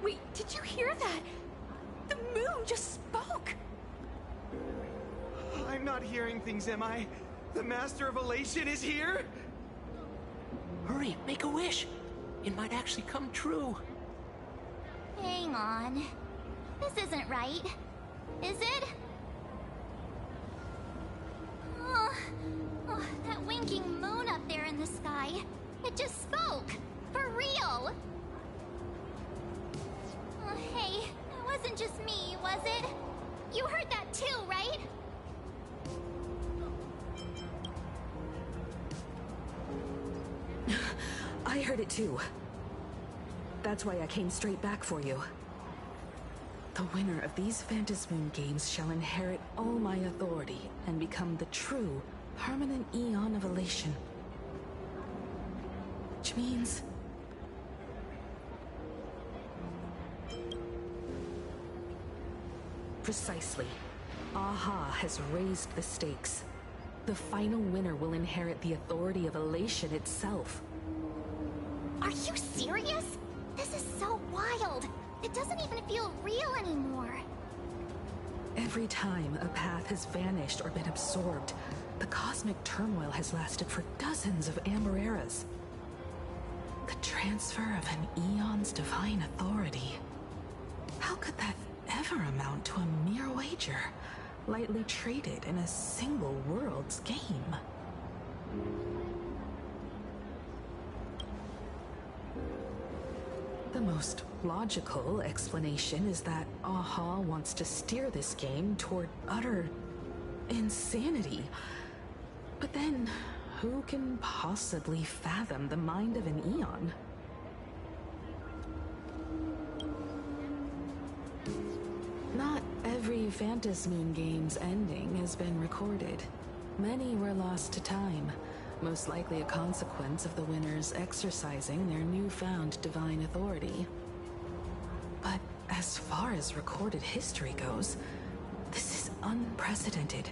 Wait, did you hear that? The moon just spoke! I'm not hearing things, am I? The Master of Elation is here? Hurry, make a wish. It might actually come true. Hang on. This isn't right. Is it? Oh, that winking moon up there in the sky. It just spoke. For real. Oh, hey, it wasn't just me, was it? You heard that too, right? I heard it too. That's why I came straight back for you. The winner of these Phantasmoon games shall inherit all my authority and become the true, permanent Eon of Elation. Which means... Precisely. Aha has raised the stakes. The final winner will inherit the authority of Elation itself. Are you serious? This is so wild. It doesn't even feel real anymore. Every time a path has vanished or been absorbed, the cosmic turmoil has lasted for dozens of Amber eras. The transfer of an Eon's divine authority. How could that ever amount to a mere wager, lightly traded in a single world's game? The most logical explanation is that Aha wants to steer this game toward utter insanity. But then, who can possibly fathom the mind of an Eon? Not every Phantasmoon game's ending has been recorded. Many were lost to time, most likely a consequence of the winners exercising their newfound divine authority. But as far as recorded history goes, this is unprecedented.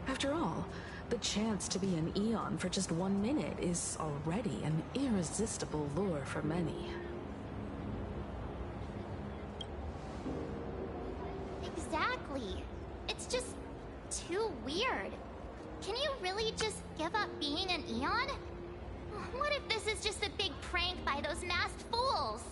After all, the chance to be an Eon for just 1 minute is already an irresistible lure for many. Exactly. It's just too weird. Can you really just give up being an Eon? What if this is just a big prank by those masked fools?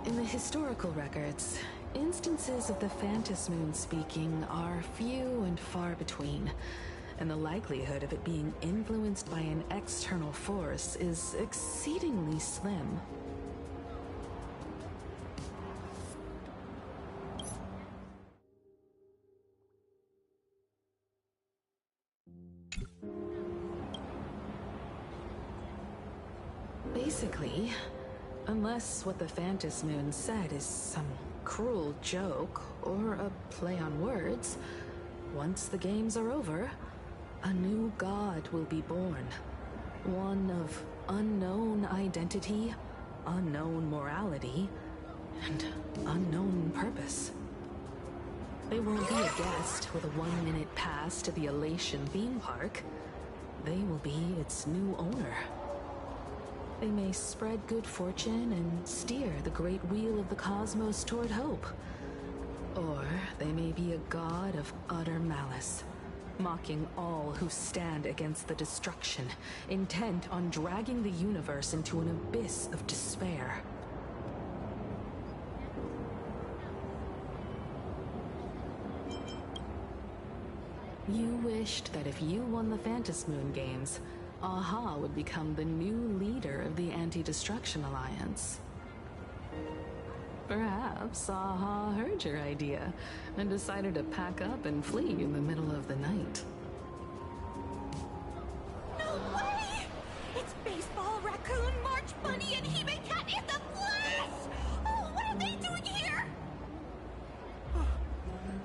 In the historical records, instances of the Phantas Moon speaking are few and far between, and the likelihood of it being influenced by an external force is exceedingly slim. Basically, unless what the Phantas Moon said is some cruel joke or a play on words, once the games are over, a new god will be born. One of unknown identity, unknown morality, and unknown purpose. They won't be a guest with a 1-minute pass to the Elation theme park. They will be its new owner. They may spread good fortune and steer the great wheel of the cosmos toward hope. Or they may be a god of utter malice, mocking all who stand against the destruction, intent on dragging the universe into an abyss of despair. You wished that if you won the Phantas Moon games, Aha would become the new leader of the Anti-Destruction Alliance. Perhaps Aha heard your idea and decided to pack up and flee in the middle of the night. No way! It's Baseball, Raccoon, March Bunny, and Hime Cat in the flesh! Oh, what are they doing here?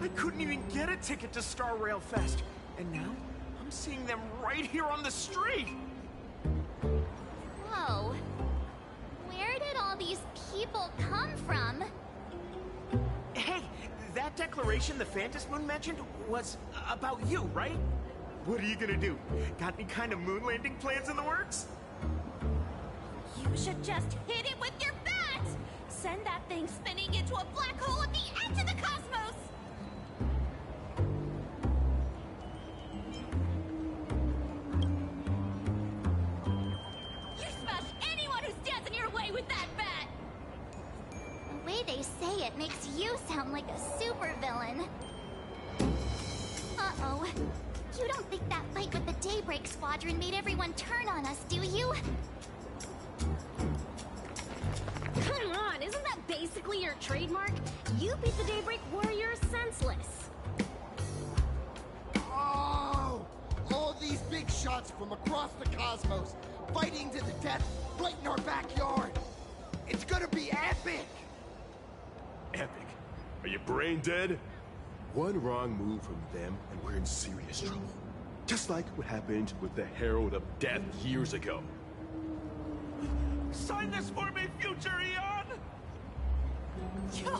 I couldn't even get a ticket to Star Rail Fest, and now I'm seeing them right here on the street! Whoa. Where did all these people come from? Hey, that declaration the Phantas Moon mentioned was about you, right? What are you gonna do? Got any kind of moon landing plans in the works? You should just hit it with your bat! Send that thing spinning into a black hole at the edge of the cosmos! With that bat! The way they say it makes you sound like a supervillain. Uh-oh. You don't think that fight with the Daybreak Squadron made everyone turn on us, do you? Come on, isn't that basically your trademark? You beat the Daybreak Warriors senseless. Oh! All these big shots from across the cosmos, fighting to the death right in our backyard. It's gonna be epic! Epic? Are you brain dead? One wrong move from them and we're in serious trouble. Just like what happened with the Herald of Death years ago. Sign this for me, future Eon! Yo!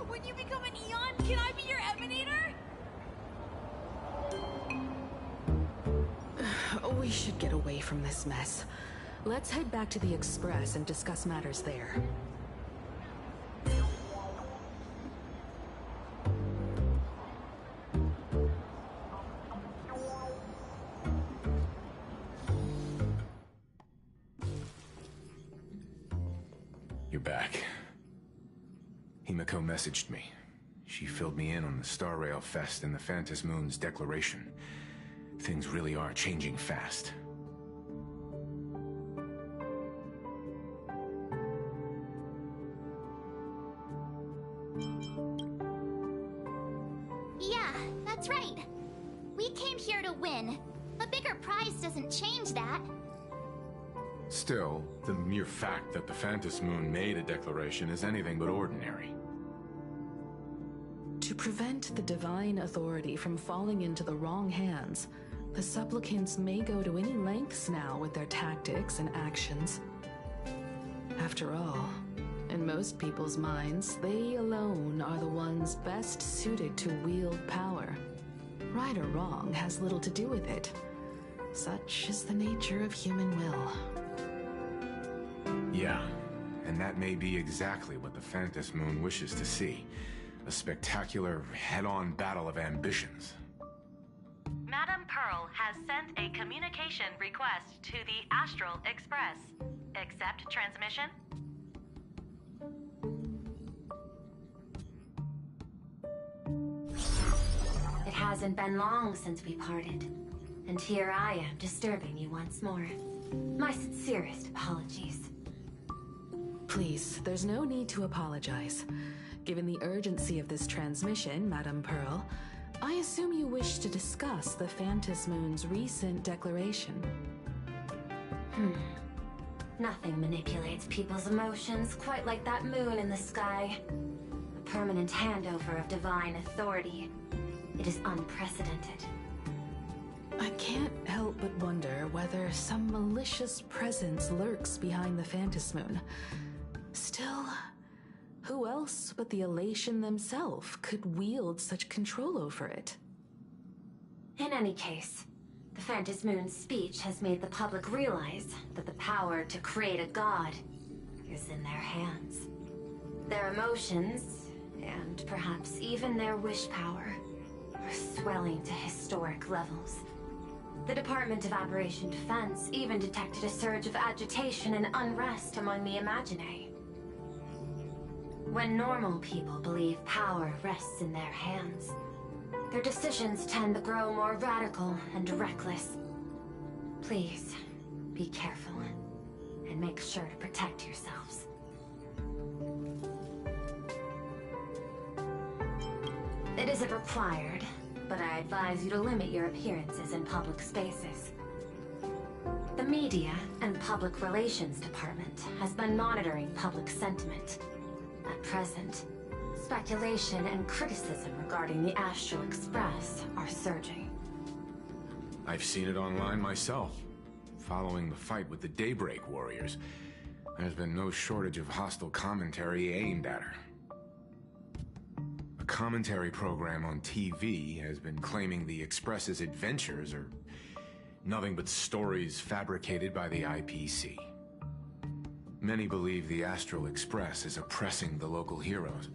When you become an Eon, can I be your Emanator? We should get away from this mess. Let's head back to the Express and discuss matters there. You're back. Himiko messaged me. She filled me in on the Star Rail Fest and the Phantas Moon's declaration. Things really are changing fast. Yeah, that's right. We came here to win. The a bigger prize doesn't change that. Still, the mere fact that the Phantom Moon made a declaration is anything but ordinary. To prevent the divine authority from falling into the wrong hands, the supplicants may go to any lengths now with their tactics and actions. After all, in most people's minds, they alone are the ones best suited to wield power. Right or wrong has little to do with it. Such is the nature of human will. Yeah, and that may be exactly what the Phantom Moon wishes to see. A spectacular, head-on battle of ambitions. Madam Pearl has sent a communication request to the Astral Express. Accept transmission? It hasn't been long since we parted, and here I am disturbing you once more. My sincerest apologies. Please, there's no need to apologize. Given the urgency of this transmission, Madam Pearl, I assume you wish to discuss the Phantom Moon's recent declaration. Nothing manipulates people's emotions quite like that moon in the sky. A permanent handover of divine authority. It is unprecedented. I can't help but wonder whether some malicious presence lurks behind the Phantom Moon. Still, who else but the Elation themselves could wield such control over it? In any case, the Phantom Moon's speech has made the public realize that the power to create a god is in their hands. Their emotions, and perhaps even their wish power, are swelling to historic levels. The Department of Operation Defense even detected a surge of agitation and unrest among the Imaginary. When normal people believe power rests in their hands, their decisions tend to grow more radical and reckless. Please, be careful, and make sure to protect yourselves. It isn't required, but I advise you to limit your appearances in public spaces. The Media and Public Relations Department has been monitoring public sentiment. At present, speculation and criticism regarding the Astral Express are surging. I've seen it online myself. Following the fight with the Daybreak Warriors, there's been no shortage of hostile commentary aimed at her. A commentary program on TV has been claiming the Express's adventures are nothing but stories fabricated by the IPC. Many believe the Astral Express is oppressing the local heroes,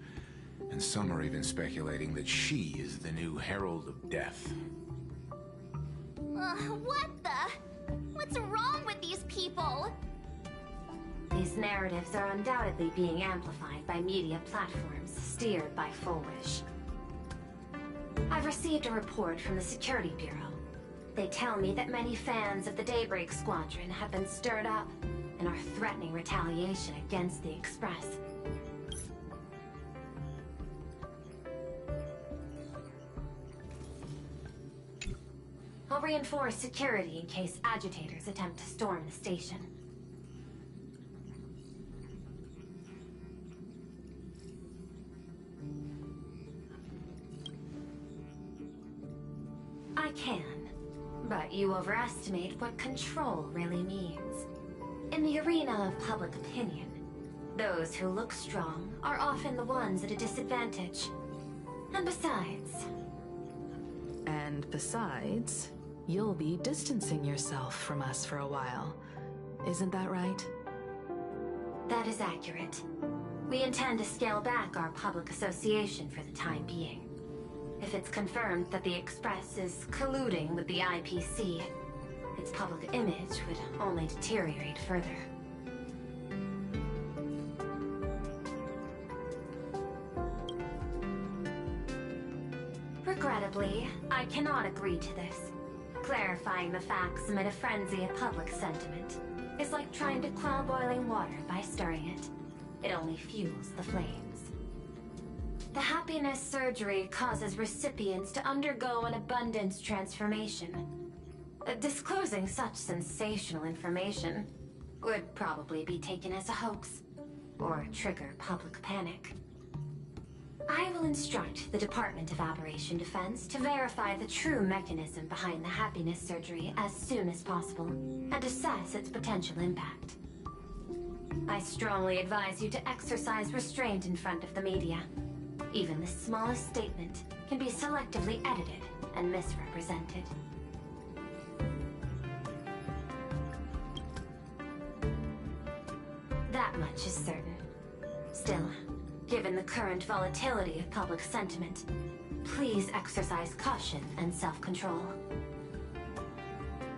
and some are even speculating that she is the new Herald of Death. What the? What's wrong with these people? These narratives are undoubtedly being amplified by media platforms steered by Full Wish. I've received a report from the Security Bureau. They tell me that many fans of the Daybreak Squadron have been stirred up and are threatening retaliation against the Express. I'll reinforce security in case agitators attempt to storm the station. I can, but you overestimate what control really means. In the arena of public opinion, those who look strong are often the ones at a disadvantage. And besides, you'll be distancing yourself from us for a while. Isn't that right? That is accurate. We intend to scale back our public association for the time being. If it's confirmed that the Express is colluding with the IPC, its public image would only deteriorate further. Regrettably, I cannot agree to this. Clarifying the facts amid a frenzy of public sentiment is like trying to quell boiling water by stirring it. It only fuels the flames. The happiness surgery causes recipients to undergo an abundance transformation. Disclosing such sensational information would probably be taken as a hoax, or trigger public panic. I will instruct the Department of Aberration Defense to verify the true mechanism behind the happiness surgery as soon as possible, and assess its potential impact. I strongly advise you to exercise restraint in front of the media. Even the smallest statement can be selectively edited and misrepresented. That much is certain. Still, given the current volatility of public sentiment, please exercise caution and self-control.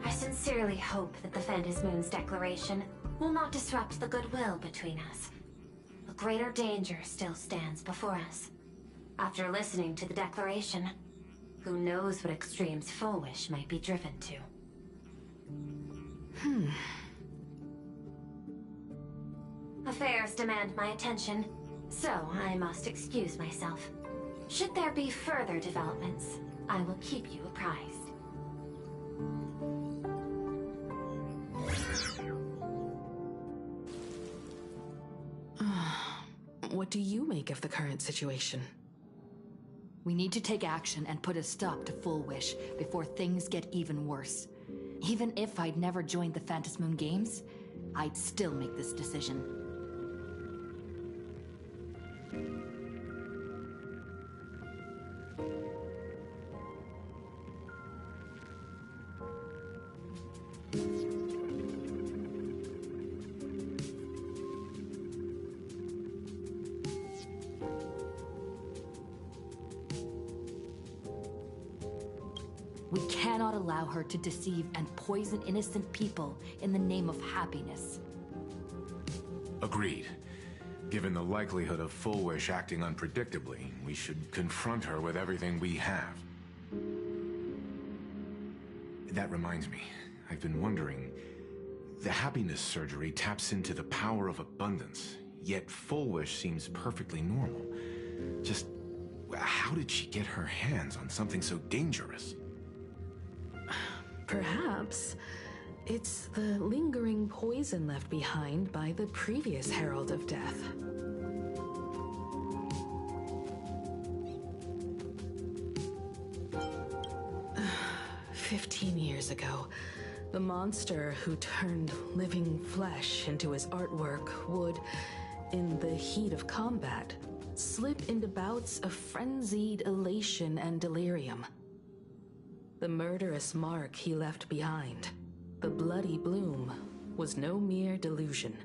I sincerely hope that the Phantom Moon's declaration will not disrupt the goodwill between us. A greater danger still stands before us. After listening to the declaration, who knows what extremes Full Wish might be driven to. Affairs demand my attention, so I must excuse myself. Should there be further developments, I will keep you apprised. What do you make of the current situation? We need to take action and put a stop to Full Wish before things get even worse. Even if I'd never joined the Phantom Moon Games, I'd still make this decision. We cannot allow her to deceive and poison innocent people in the name of happiness. Agreed. Given the likelihood of Full Wish acting unpredictably, we should confront her with everything we have. That reminds me, I've been wondering, the happiness surgery taps into the power of abundance, yet Full Wish seems perfectly normal. Just, how did she get her hands on something so dangerous? Perhaps it's the lingering poison left behind by the previous Herald of Death. "15 years ago, the monster who turned living flesh into his artwork would, in the heat of combat, slip into bouts of frenzied elation and delirium. The murderous mark he left behind, the bloody bloom, was no mere delusion.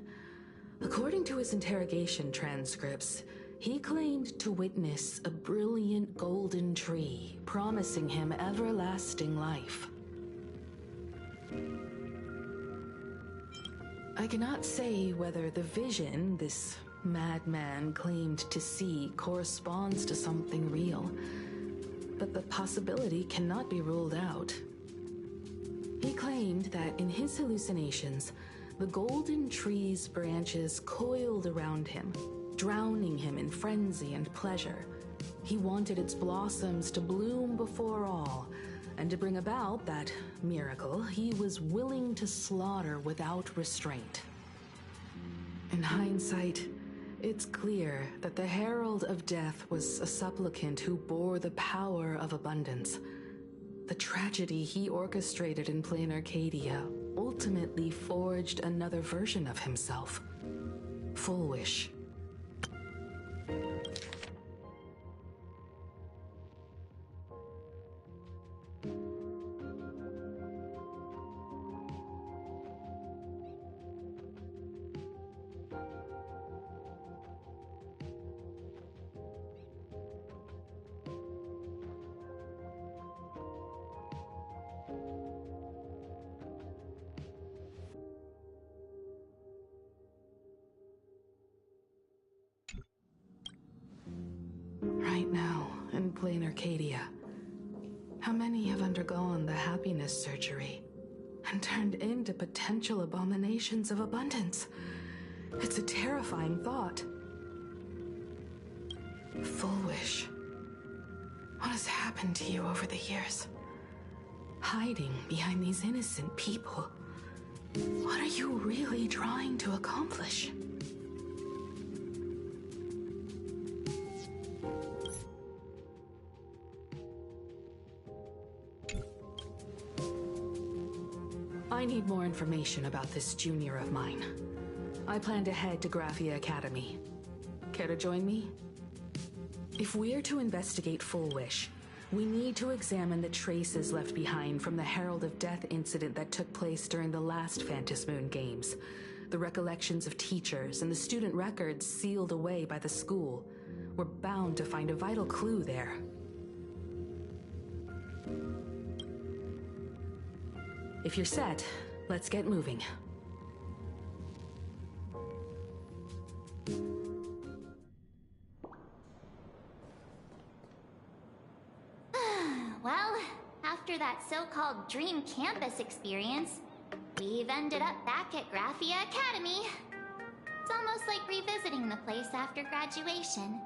According to his interrogation transcripts, he claimed to witness a brilliant golden tree promising him everlasting life. I cannot say whether the vision this madman claimed to see corresponds to something real, but the possibility cannot be ruled out. He claimed that in his hallucinations, the golden tree's branches coiled around him, drowning him in frenzy and pleasure. He wanted its blossoms to bloom before all, and to bring about that miracle, he was willing to slaughter without restraint. In hindsight, it's clear that the Herald of Death was a supplicant who bore the power of abundance. The tragedy he orchestrated in Plain Arcadia ultimately forged another version of himself. Full Wish. Right now, in Plain Arcadia, how many have undergone the happiness surgery and turned into potential abominations of abundance? It's a terrifying thought. Full Wish. What has happened to you over the years? hiding behind these innocent people? What are you really trying to accomplish? I need more information about this junior of mine. I plan to head to Graphia Academy. Care to join me? If we're to investigate Full Wish, we need to examine the traces left behind from the Herald of Death incident that took place during the last Phantom Moon Games. The recollections of teachers and the student records sealed away by the school. We're bound to find a vital clue there. If you're set, let's get moving. Well, after that so-called dream campus experience, we've ended up back at Graphia Academy. It's almost like revisiting the place after graduation.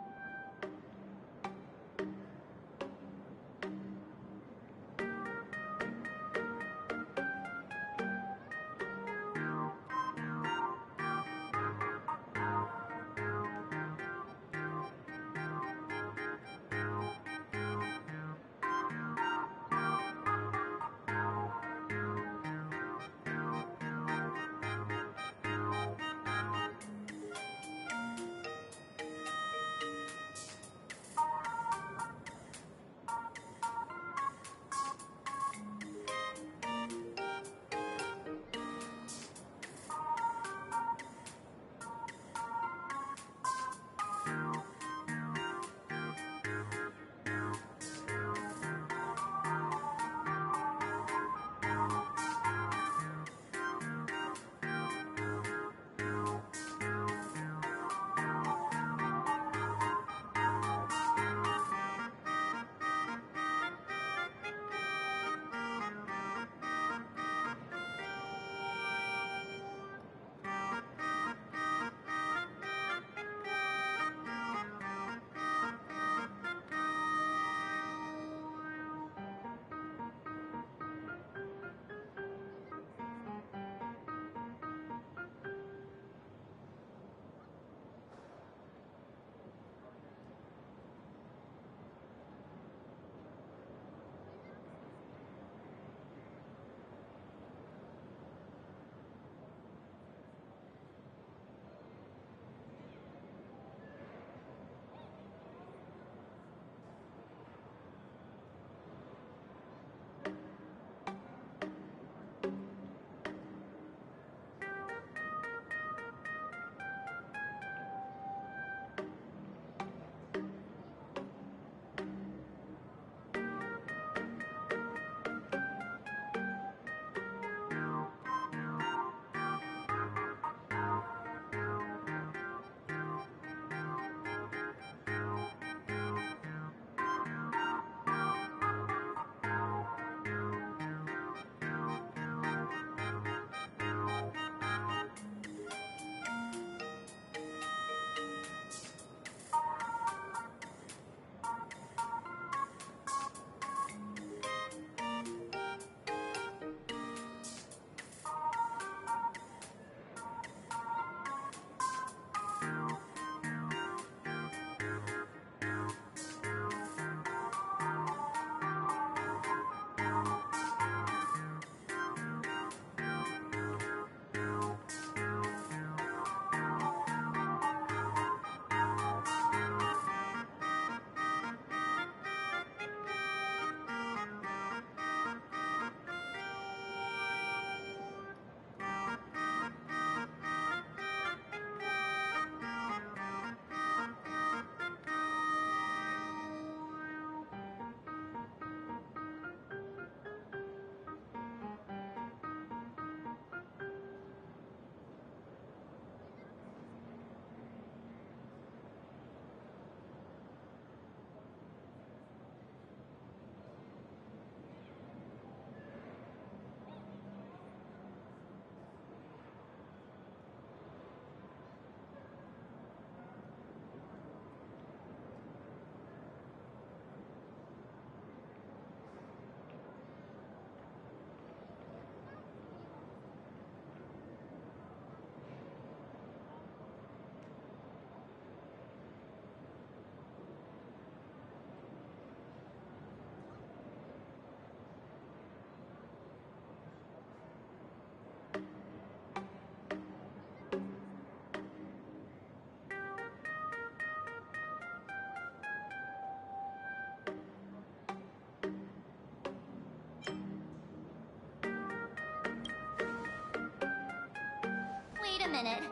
minute.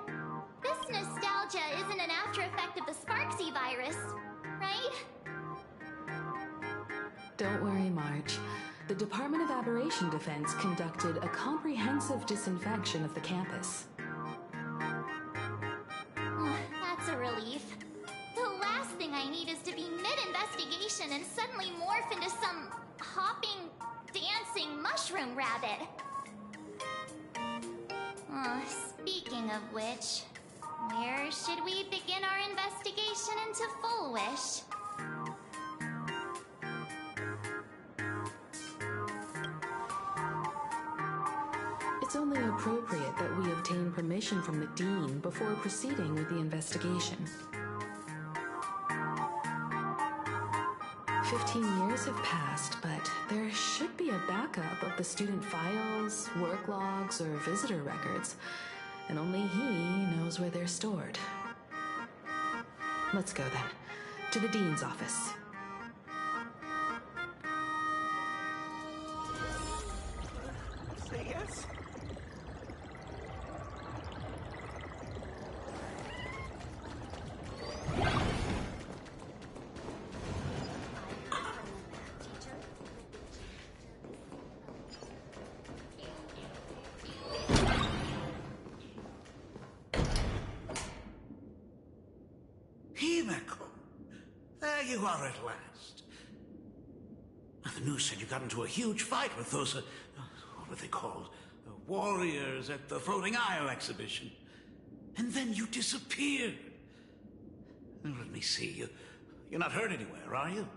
This nostalgia isn't an after effect of the Sparksy virus, right? Don't worry, Marge. The Department of Aberration Defense conducted a comprehensive disinfection of the campus. That's a relief. The last thing I need is to be mid-investigation and suddenly morph into some hopping, dancing mushroom rabbit. Speaking of which, where should we begin our investigation into Full Wish? It's only appropriate that we obtain permission from the Dean before proceeding with the investigation. 15 years have passed, but there should be a backup of the student files, work logs, or visitor records, and only he knows where they're stored. Let's go then, to the Dean's office. Say yes? Himeko, there you are at last. The news said you got into a huge fight with those, what were they called? Warriors at the Floating Isle exhibition. And then you disappeared. Let me see, you're not hurt anywhere, are you?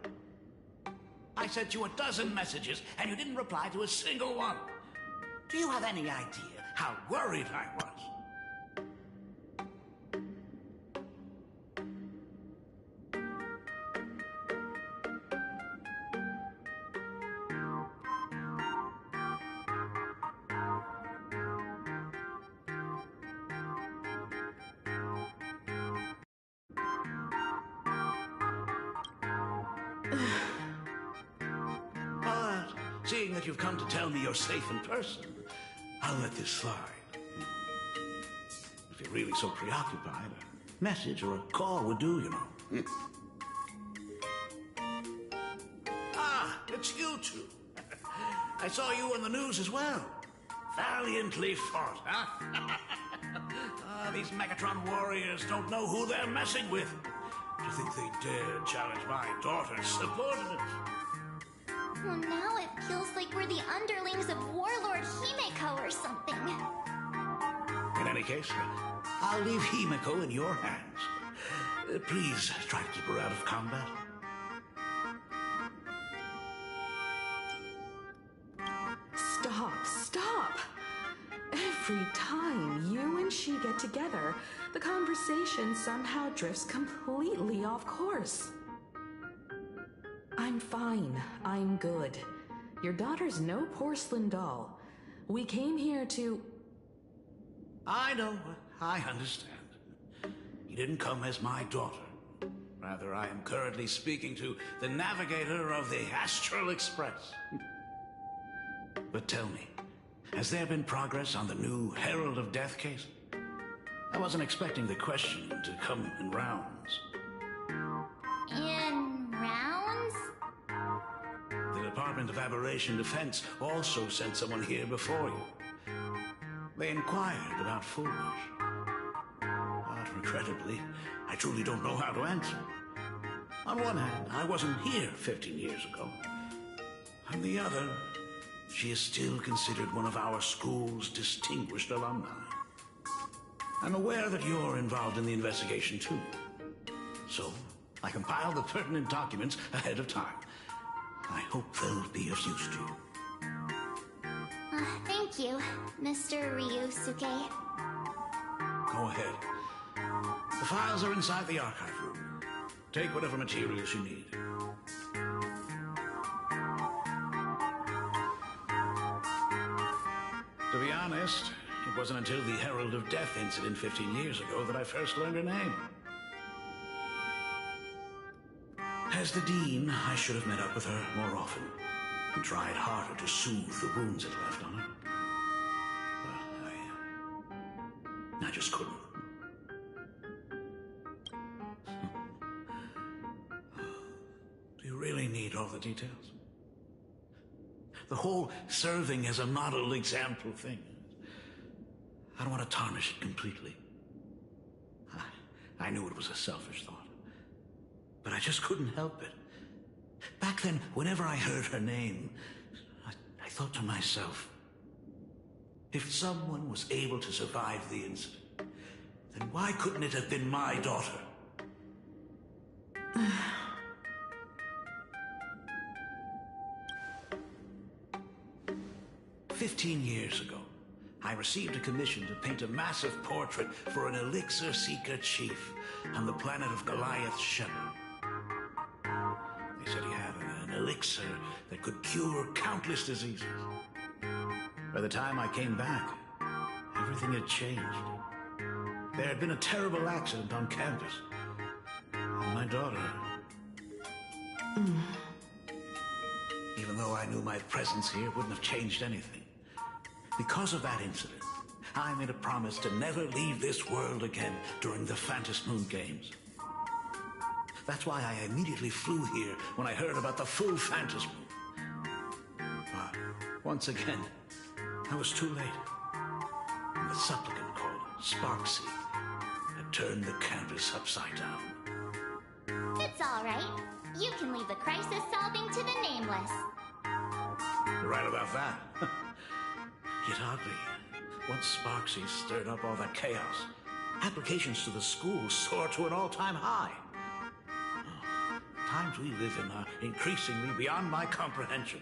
I sent you a dozen messages, and you didn't reply to a single one. Do you have any idea how worried I was? But seeing that you've come to tell me you're safe in person, I'll let this slide. If you're really so preoccupied, a message or a call would do, you know. Ah, it's you two. I saw you on the news as well. Valiantly fought, huh? These Megatron warriors don't know who they're messing with. To think they dared challenge my daughter's subordinates. Well, now it feels like we're the underlings of Warlord Himeko or something. In any case, I'll leave Himeko in your hands. Please try to keep her out of combat. Stop! Every time you and she get together, the conversation somehow drifts completely off course. I'm fine. I'm good. Your daughter's no porcelain doll. We came here to... I know. I understand. You didn't come as my daughter. Rather, I am currently speaking to the navigator of the Astral Express. But tell me, has there been progress on the new Herald of Death case? I wasn't expecting the question to come in rounds. In rounds? The Department of Aberration Defense also sent someone here before you. They inquired about Full Wish. But regrettably, I truly don't know how to answer. On one hand, I wasn't here 15 years ago. On the other, she is still considered one of our school's distinguished alumni. I'm aware that you're involved in the investigation too. So, I compiled the pertinent documents ahead of time. I hope they'll be of use to you. Thank you, Mr. Ryusuke. Go ahead. The files are inside the archive room. Take whatever materials you need. To be honest, it wasn't until the Herald of Death incident 15 years ago that I first learned her name. As the Dean, I should have met up with her more often and tried harder to soothe the wounds it left on her. I just couldn't. Do you really need all the details? The whole serving as a model example thing. I don't want to tarnish it completely. I knew it was a selfish thought, but I just couldn't help it. Back then, whenever I heard her name, I thought to myself, if someone was able to survive the incident, then why couldn't it have been my daughter? 15 years ago, I received a commission to paint a massive portrait for an elixir seeker chief on the planet of Goliath Shepherd. They said he had an elixir that could cure countless diseases. By the time I came back, everything had changed. There had been a terrible accident on campus. And my daughter... Even though I knew my presence here wouldn't have changed anything. Because of that incident, I made a promise to never leave this world again during the Phantom Moon Games. That's why I immediately flew here when I heard about the full Phantom Moon. But once again, I was too late. And the supplicant called Sparksy had turned the canvas upside down. It's all right. You can leave the crisis solving to the nameless. You're right about that. Yet oddly, once Sparksy stirred up all that chaos, applications to the school soared to an all-time high. Oh, the times we live in are increasingly beyond my comprehension.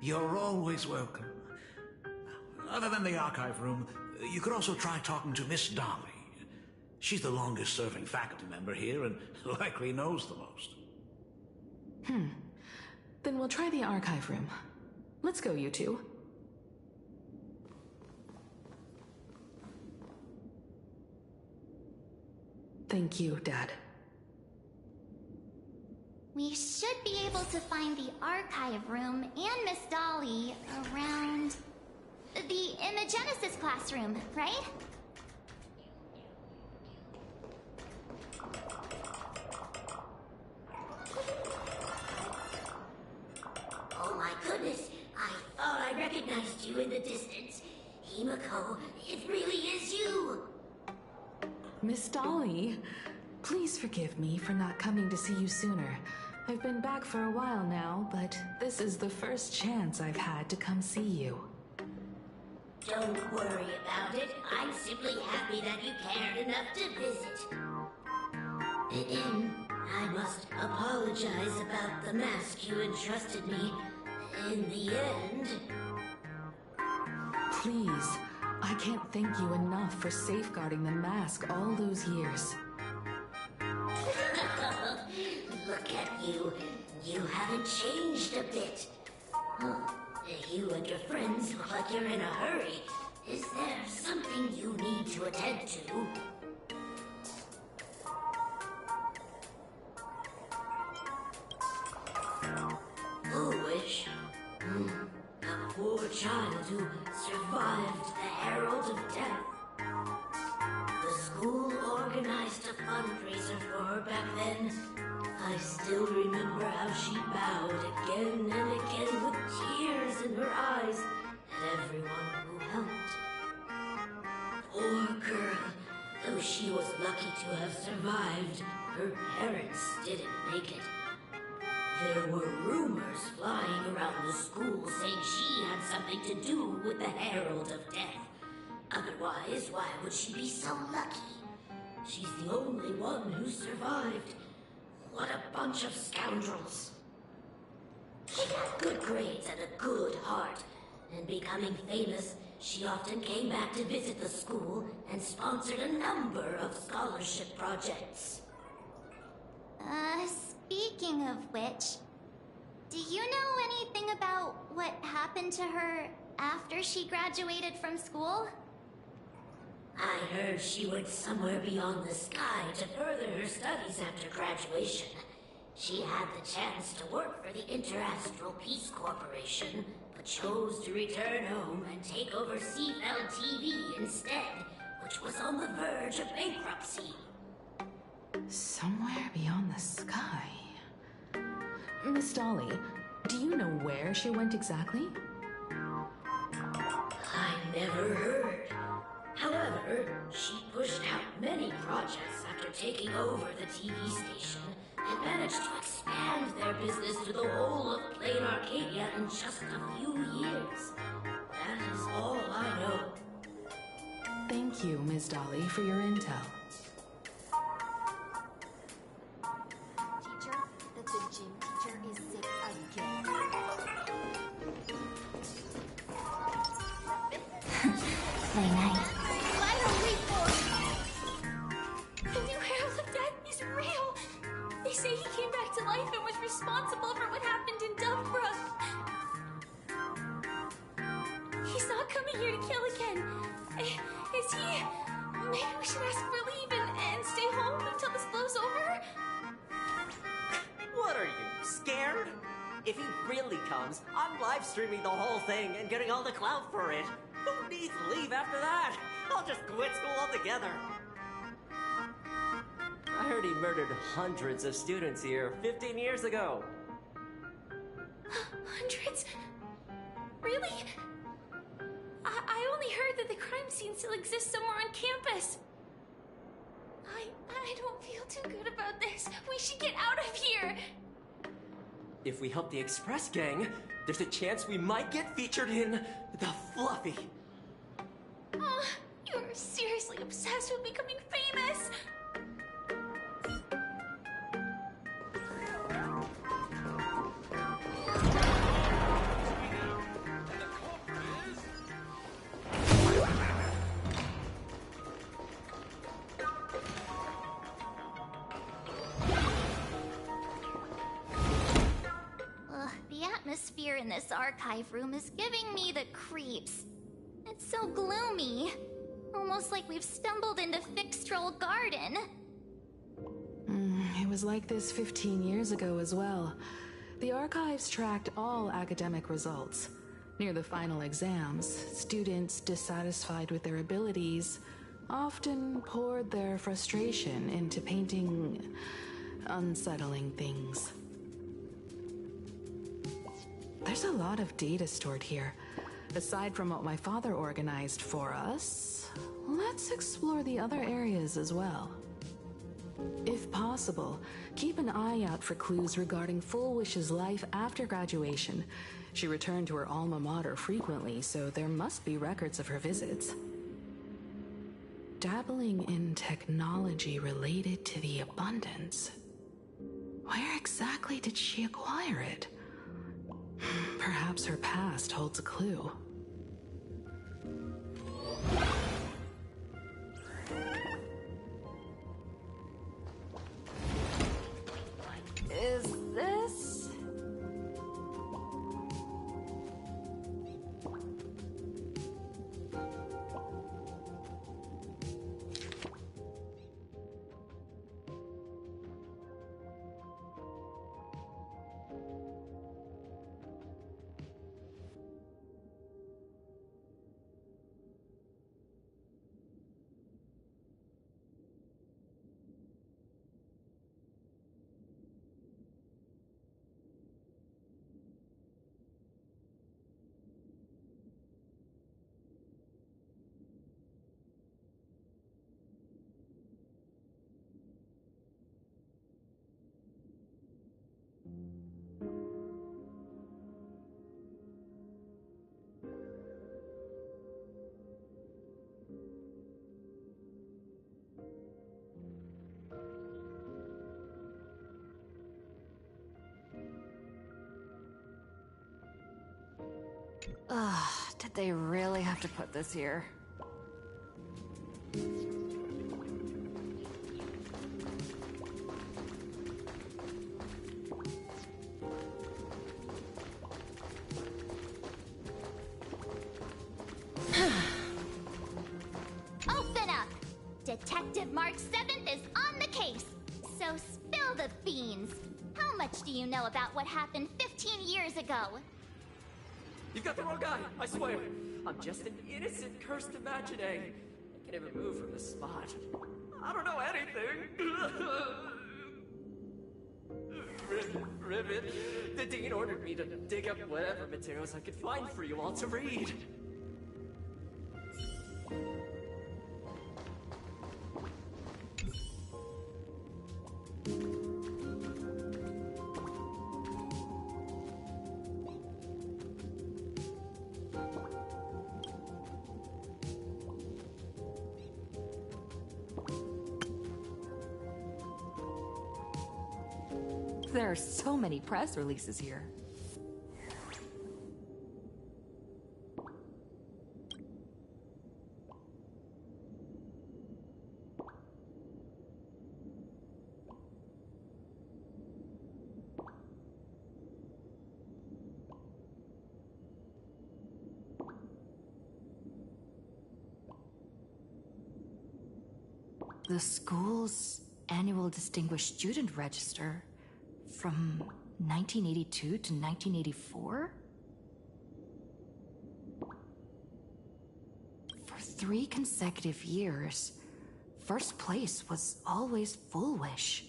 You're always welcome. Other than the archive room, you could also try talking to Miss Dolly. She's the longest-serving faculty member here and likely knows the most. Then we'll try the archive room. Let's go, you two. Thank you, Dad. We should be able to find the archive room and Miss Dolly around the Imagenesis classroom, right? Oh my goodness, I thought I recognized you in the distance. Himiko, it really is you! Miss Dolly, please forgive me for not coming to see you sooner. I've been back for a while now, but this is the first chance I've had to come see you. Don't worry about it. I'm simply happy that you cared enough to visit. I must apologize about the mask you entrusted me. In the end... Please, I can't thank you enough for safeguarding the mask all those years. Look at you. You haven't changed a bit. You and your friends look like you're in a hurry. Is there something you need to attend to? Foolish. A poor child who survived the Herald of Death. The school organized a fundraiser for her back then. I still remember how she bowed again and again with tears in her eyes at everyone who helped. Poor girl. Though she was lucky to have survived, her parents didn't make it. There were rumors flying around the school saying she had something to do with the Herald of Death. Otherwise, why would she be so lucky? She's the only one who survived. What a bunch of scoundrels. She got good grades and a good heart, and becoming famous, she often came back to visit the school and sponsored a number of scholarship projects. Speaking of which, do you know anything about what happened to her after she graduated from school? I heard she went somewhere beyond the sky to further her studies after graduation. She had the chance to work for the Interastral Peace Corporation, but chose to return home and take over Seafeld TV instead, which was on the verge of bankruptcy. Somewhere beyond the sky. Miss Dolly, do you know where she went exactly? I never heard. However, she pushed out many projects after taking over the TV station and managed to expand their business to the whole of Plain Arcadia in just a few years. That is all I know. Thank you, Ms. Dolly, for your intel. Teacher, the gym teacher is sick again. Play night. The new Herald of Death is real! They say he came back to life and was responsible for what happened in Dovebrook. He's not coming here to kill again. Is he? Maybe we should ask for leave and stay home until this blows over? What are you, scared? If he really comes, I'm live streaming the whole thing and getting all the clout for it. Who needs leave after that? I'll just quit school altogether. I heard he murdered hundreds of students here 15 years ago. Hundreds? Really? I only heard that the crime scene still exists somewhere on campus. I don't feel too good about this. We should get out of here. If we help the Express gang, there's a chance we might get featured in The Fluffy. You're seriously obsessed with becoming famous. The atmosphere in this archive room is giving me the creeps. It's so gloomy. Almost like we've stumbled into Fixtroll Garden. It was like this 15 years ago as well. The archives tracked all academic results. Near the final exams, students dissatisfied with their abilities often poured their frustration into painting unsettling things. There's a lot of data stored here. Aside from what my father organized for us, let's explore the other areas as well. If possible, keep an eye out for clues regarding Full Wish's life after graduation. She returned to her alma mater frequently, so there must be records of her visits. Dabbling in technology related to the abundance. Where exactly did she acquire it? Perhaps her past holds a clue. Is this? Ugh, did they really have to put this here? Open up! Detective March 7th is on the case. So spill the beans. How much do you know about what happened 15 years ago? You've got the wrong guy, I swear. I'm just an innocent, cursed imaginary. I can't even move from this spot. I don't know anything. Ribbit, the dean ordered me to dig up whatever materials I could find for you all to read. There are so many press releases here. The school's annual Distinguished Student Register from 1982 to 1984? For 3 consecutive years, first place was always Foolish.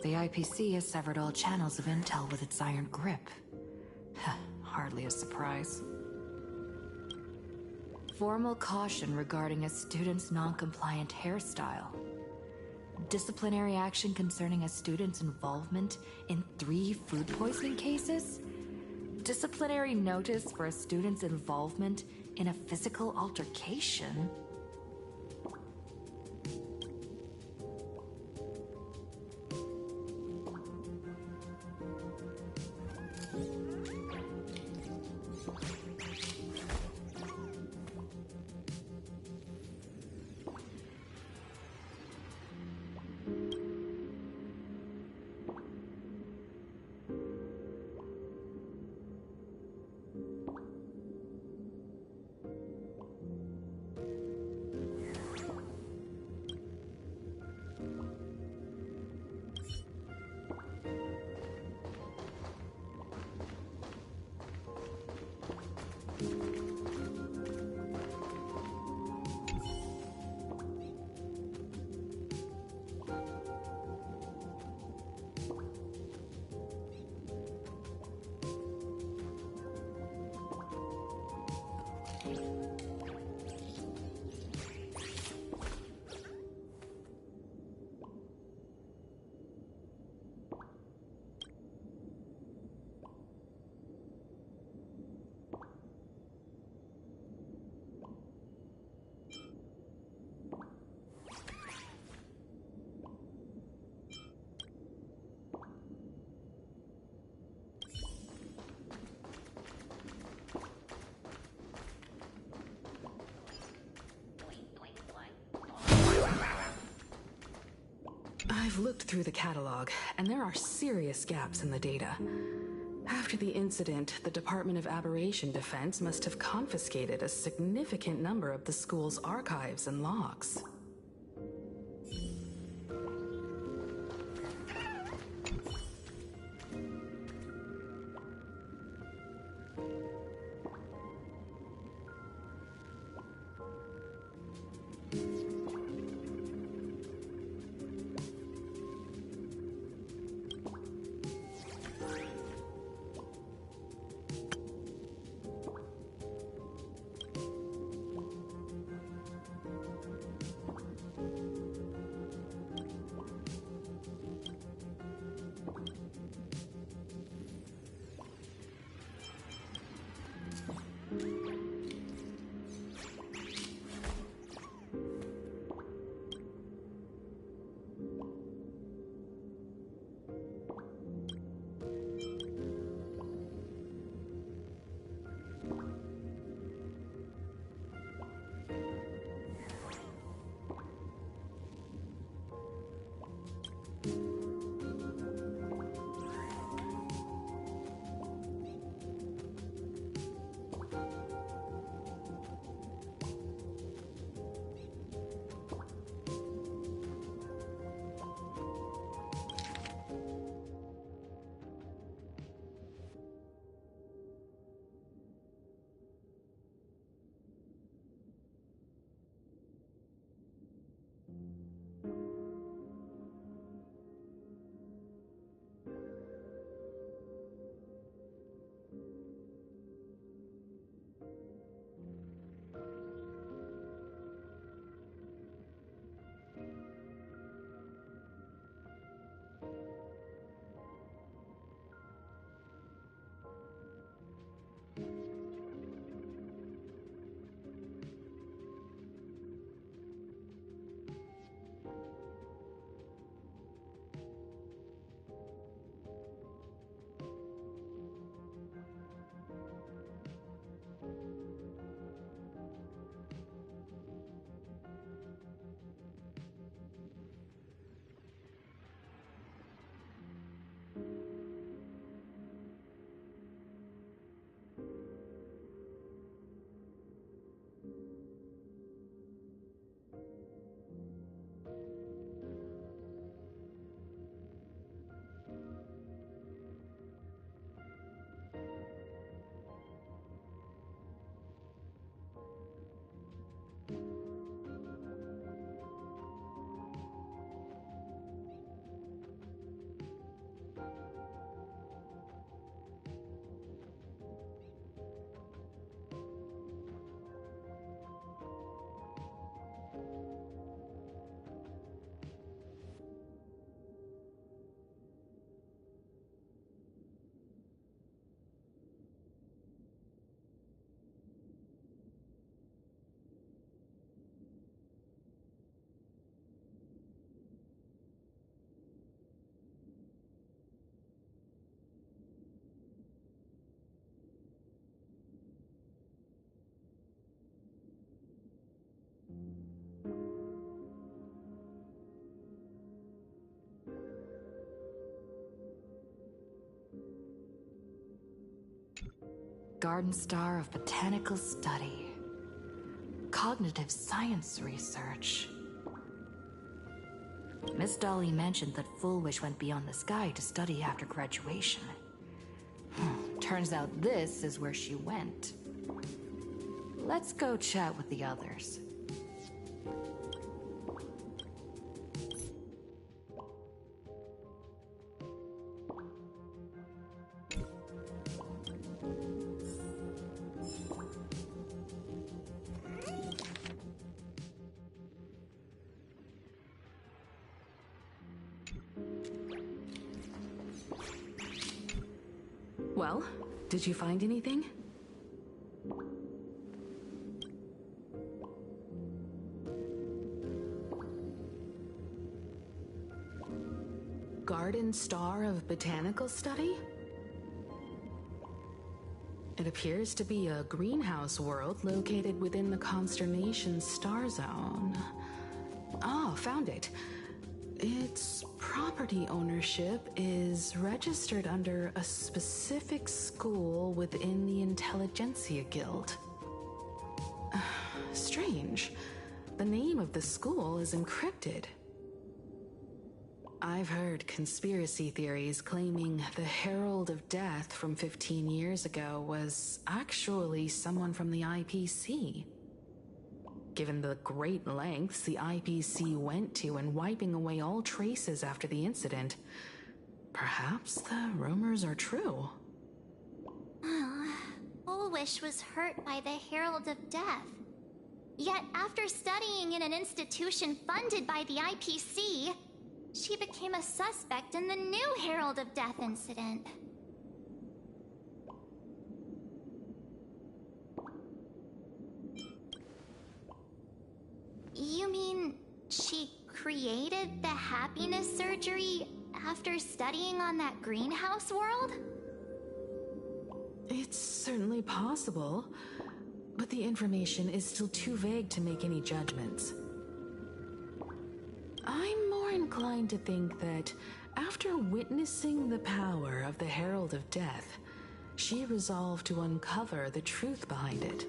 The IPC has severed all channels of intel with its iron grip. Hardly a surprise. Formal caution regarding a student's non-compliant hairstyle. Disciplinary action concerning a student's involvement in 3 food poisoning cases. Disciplinary notice for a student's involvement in a physical altercation. I've looked through the catalog, and there are serious gaps in the data. After the incident, the Department of Aberration Defense must have confiscated a significant number of the school's archives and logs. Garden Star of Botanical Study. Cognitive science research. Miss Dolly mentioned that Full Wish went beyond the sky to study after graduation. Turns out this is where she went. Let's go chat with the others. Well, did you find anything? Garden Star of Botanical Study? It appears to be a greenhouse world located within the Consternation Star Zone. Oh, found it. Its property ownership is registered under a specific school within the Intelligentsia Guild. Strange. The name of the school is encrypted. I've heard conspiracy theories claiming the Herald of Death from 15 years ago was actually someone from the IPC. Given the great lengths the IPC went to in wiping away all traces after the incident, perhaps the rumors are true. Full Wish was hurt by the Herald of Death. Yet after studying in an institution funded by the IPC, she became a suspect in the new Herald of Death incident. You mean she created the happiness surgery after studying on that greenhouse world? It's certainly possible, but the information is still too vague to make any judgments. I'm more inclined to think that after witnessing the power of the Herald of Death, she resolved to uncover the truth behind it.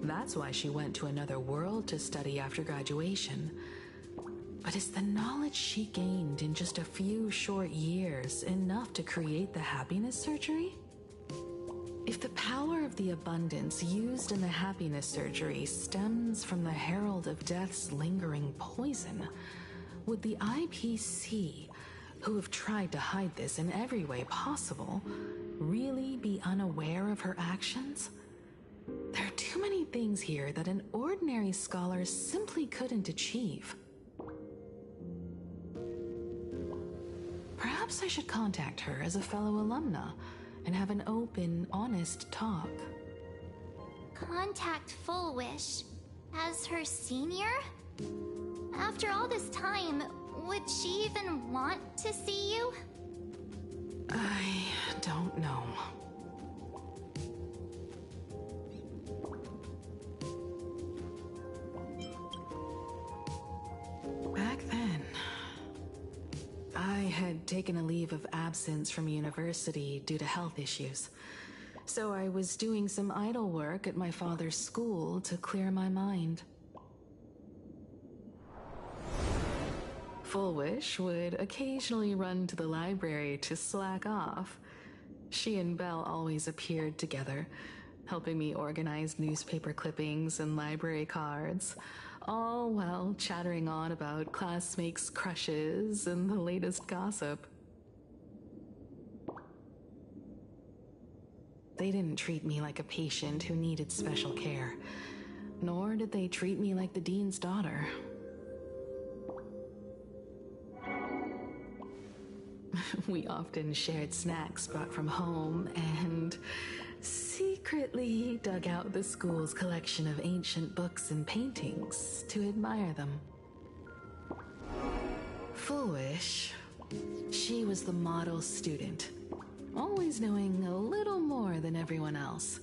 That's why she went to another world to study after graduation. But is the knowledge she gained in just a few short years enough to create the happiness surgery? If the power of the abundance used in the happiness surgery stems from the Herald of Death's lingering poison, would the IPC, who have tried to hide this in every way possible, really be unaware of her actions? There are too many things here that an ordinary scholar simply couldn't achieve. Perhaps I should contact her as a fellow alumna and have an open, honest talk. Contact Full Wish as her senior? After all this time, would she even want to see you? I don't know. Back then, I had taken a leave of absence from university due to health issues. So I was doing some idle work at my father's school to clear my mind. Full Wish would occasionally run to the library to slack off. She and Belle always appeared together, helping me organize newspaper clippings and library cards, all while chattering on about classmates' crushes and the latest gossip. They didn't treat me like a patient who needed special care, nor did they treat me like the dean's daughter. We often shared snacks brought from home and secretly dug out the school's collection of ancient books and paintings to admire them. Full Wish, she was the model student, always knowing a little more than everyone else.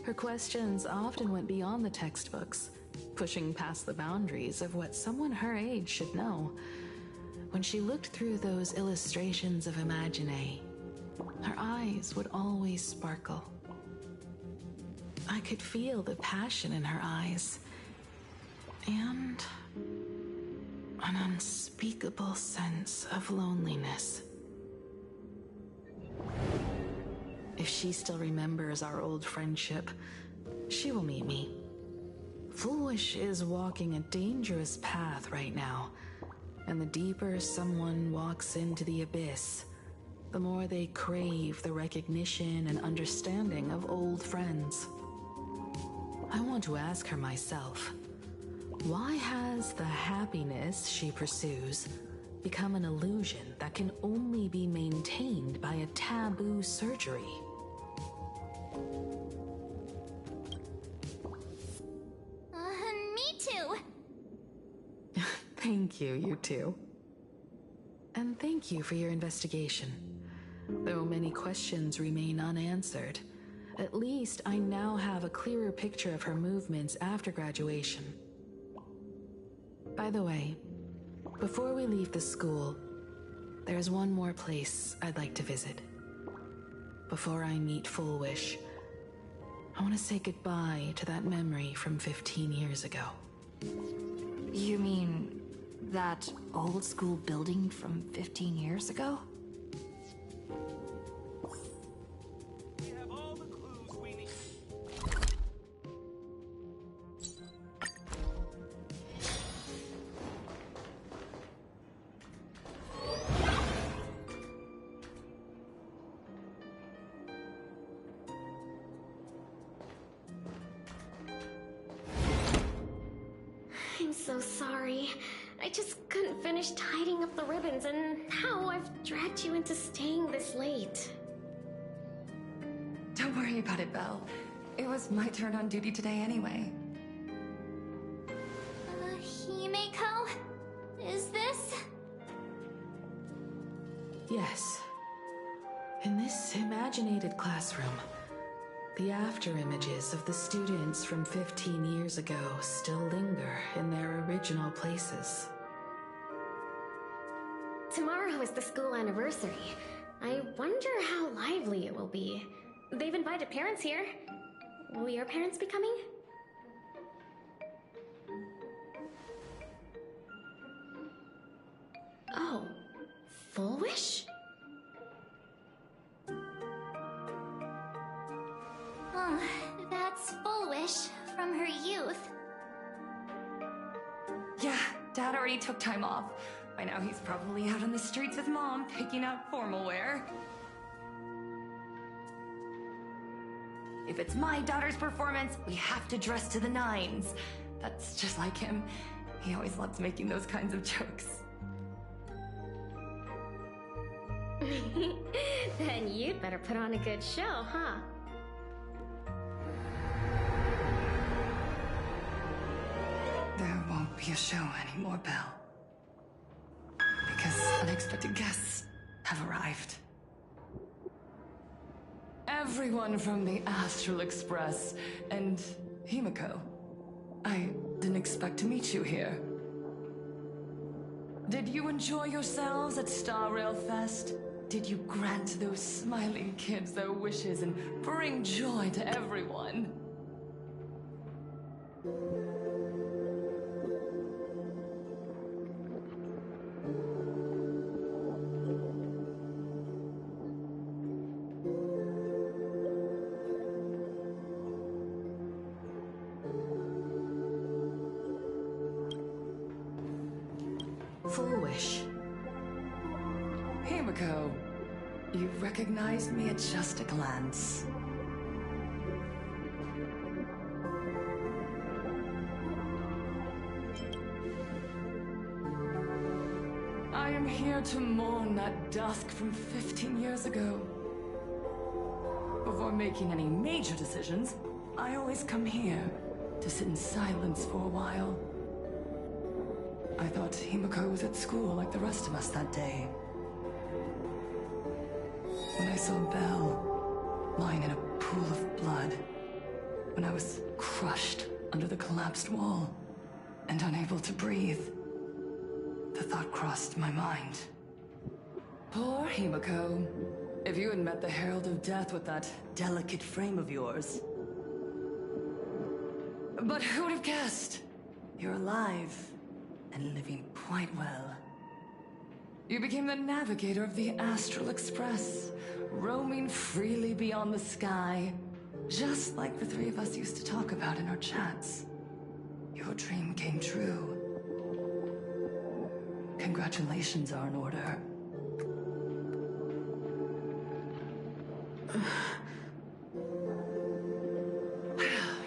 Her questions often went beyond the textbooks, pushing past the boundaries of what someone her age should know. When she looked through those illustrations of Imagine, her eyes would always sparkle. I could feel the passion in her eyes. And an unspeakable sense of loneliness. If she still remembers our old friendship, she will meet me. Foolish is walking a dangerous path right now, and the deeper someone walks into the abyss, the more they crave the recognition and understanding of old friends. I want to ask her myself, why has the happiness she pursues become an illusion that can only be maintained by a taboo surgery? Me too. Thank you, you two. And thank you for your investigation. Though many questions remain unanswered, at least I now have a clearer picture of her movements after graduation. By the way, before we leave the school, there's one more place I'd like to visit. Before I meet Full Wish, I want to say goodbye to that memory from 15 years ago. You mean that old school building from 15 years ago? I'm so sorry. I just couldn't finish tidying up the ribbons, and now I've dragged you into staying this late. Don't worry about it, Belle. It was my turn on duty today anyway. Himeko? Is this? Yes. In this imaginated classroom, the after images of the students from 15 years ago still linger in their original places. Tomorrow is the school anniversary. I wonder how lively it will be. They've invited parents here. Will your parents be coming? Oh, Full Wish? Oh, that's Full Wish from her youth. Yeah, Dad already took time off. By now he's probably out on the streets with Mom, picking out formal wear. If it's my daughter's performance, we have to dress to the nines. That's just like him. He always loves making those kinds of jokes. Then you'd better put on a good show, huh? There won't be a show anymore, Belle. Because unexpected guests have arrived. Everyone from the Astral Express and Himeko. I didn't expect to meet you here. Did you enjoy yourselves at Star Rail Fest? Did you grant those smiling kids their wishes and bring joy to everyone? Full Wish. Himeko, you recognized me at just a glance. I am here to mourn that dusk from 15 years ago. Before making any major decisions, I always come here to sit in silence for a while. I thought Himeko was at school like the rest of us that day. When I saw Belle lying in a pool of blood, when I was crushed under the collapsed wall and unable to breathe, the thought crossed my mind. Poor Himeko. If you had met the Herald of Death with that delicate frame of yours, But who would have guessed? You're alive and living quite well. You became the navigator of the Astral Express, roaming freely beyond the sky, just like the three of us used to talk about in our chats. Your dream came true. Congratulations are in order.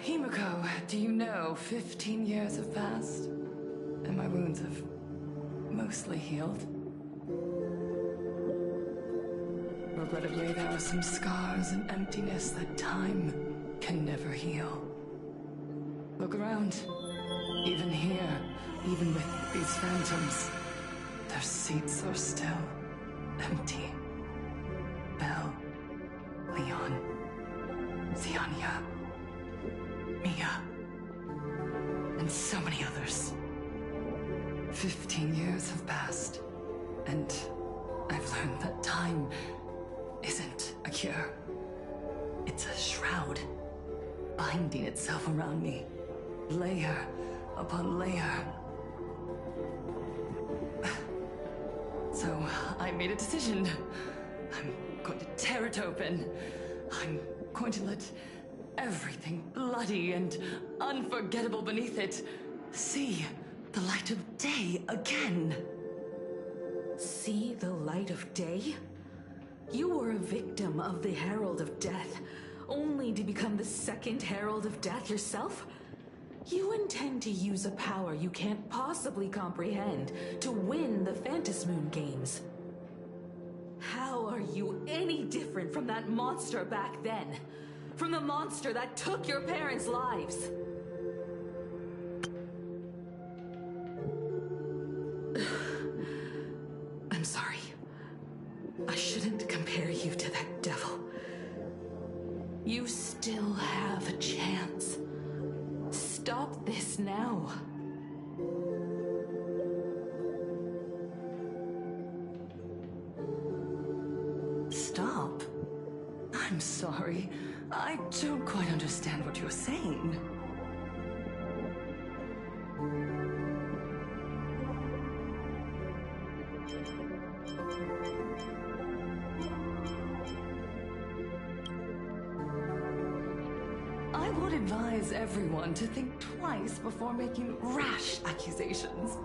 Himiko, do you know 15 years have passed? And my wounds have mostly healed. Regrettably, there are some scars and emptiness that time can never heal. Look around. Even here, even with these phantoms, their seats are still empty. Belle, Leon, Ziania, Mia, and so many others. 15 years have passed, and I've learned that time isn't a cure. It's a shroud, binding itself around me, layer upon layer. So I made a decision. I'm going to tear it open. I'm going to let everything bloody and unforgettable beneath it see the light of day again. See the light of day? You were a victim of the Herald of Death, only to become the second Herald of Death yourself? You intend to use a power you can't possibly comprehend to win the Phantasmoon Games. How are you any different from that monster back then? From the monster that took your parents' lives? I'm sorry. I shouldn't compare you to that devil. You still have a chance. Stop this now. Stop? I'm sorry. I don't quite understand what you're saying. I would advise everyone to think twice before making rash accusations.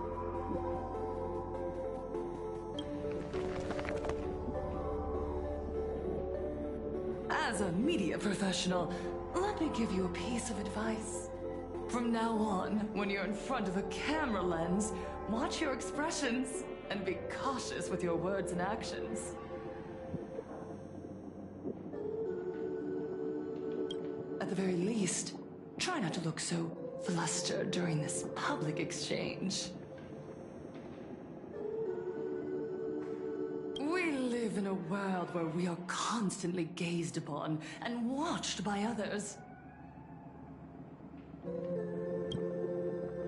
As a media professional, let me give you a piece of advice. From now on, when you're in front of a camera lens, watch your expressions and be cautious with your words and actions. At the very least, try not to look so flustered during this public exchange. We live in a world where we are constantly gazed upon and watched by others.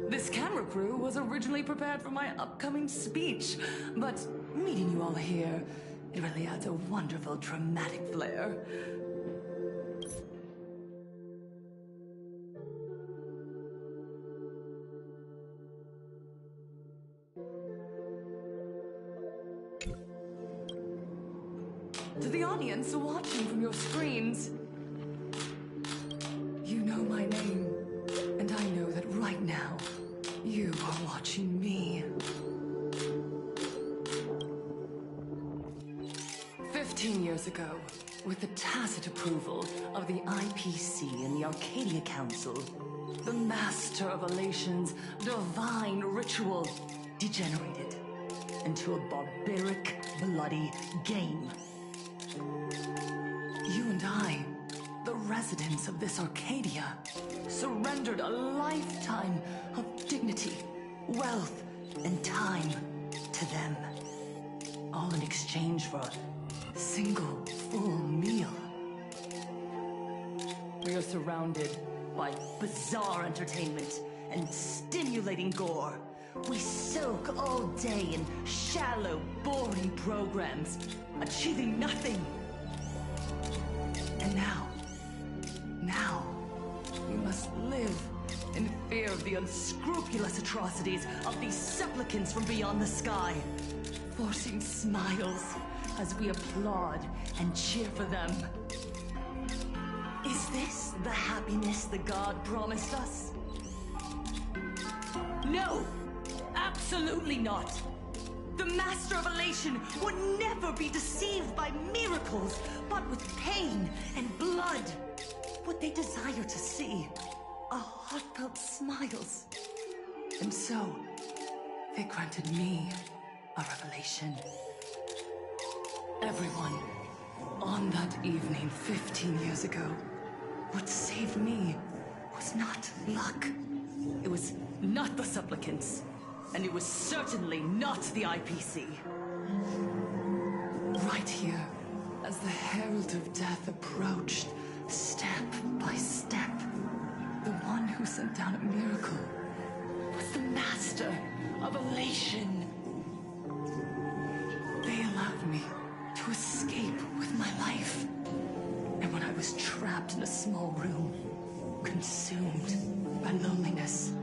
This camera crew was originally prepared for my upcoming speech, but meeting you all here, it really adds a wonderful dramatic flair. To the audience watching from your screens, you know my name, and I know that right now, you are watching me. 15 years ago, with the tacit approval of the IPC and the Arcadia Council, the Master of Elation's divine ritual degenerated into a barbaric, bloody game. You and I, the residents of this Arcadia, surrendered a lifetime of dignity, wealth, and time to them. All in exchange for a single full meal. We are surrounded by bizarre entertainment and stimulating gore. We soak all day in shallow, boring programs, achieving nothing. And now, we must live in fear of the unscrupulous atrocities of these supplicants from beyond the sky, forcing smiles as we applaud and cheer for them. Is this the happiness the god promised us? No! Absolutely not! The Master of Elation would never be deceived by miracles, but with pain and blood. What they desire to see are heartfelt smiles. And so, they granted me a revelation. Everyone, on that evening 15 years ago, what saved me was not luck. It was not the supplicants, and it was certainly not the IPC. Right here, as the Herald of Death approached, step by step, the one who sent down a miracle was the Master of Elation. They allowed me to escape with my life. And when I was trapped in a small room, consumed by loneliness,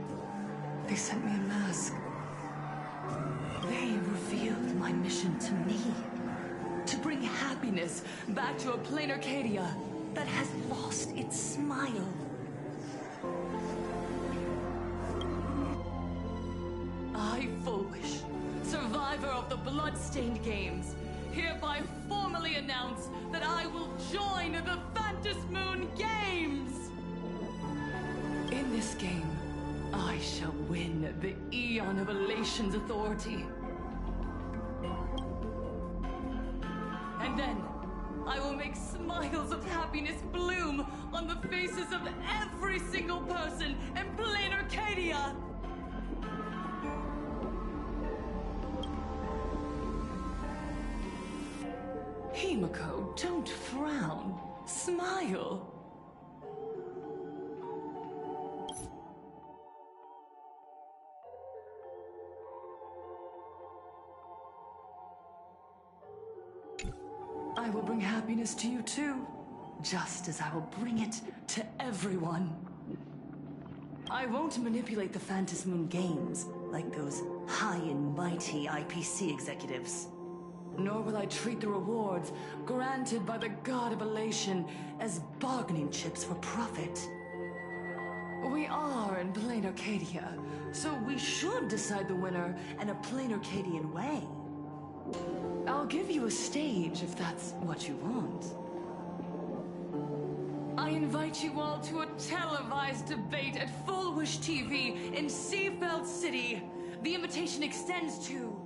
they sent me a mask. They revealed my mission to me. To bring happiness back to a plain Arcadia that has lost its smile. I, Fullwish, survivor of the Bloodstained Games, hereby formally announce that I will join the Phantasmoon Games! In this game, I shall win the Eon of Elation's authority. And then, I will make smiles of happiness bloom on the faces of every single person in plain Arcadia! Himiko, don't frown. Smile. I will bring happiness to you too, just as I will bring it to everyone. I won't manipulate the Phantasmoon Games like those high and mighty IPC executives. Nor will I treat the rewards granted by the God of Elation as bargaining chips for profit. We are in plain Arcadia, so we should decide the winner in a plain Arcadian way. I'll give you a stage if that's what you want. I invite you all to a televised debate at Fullwish TV in Seafeld City. The invitation extends to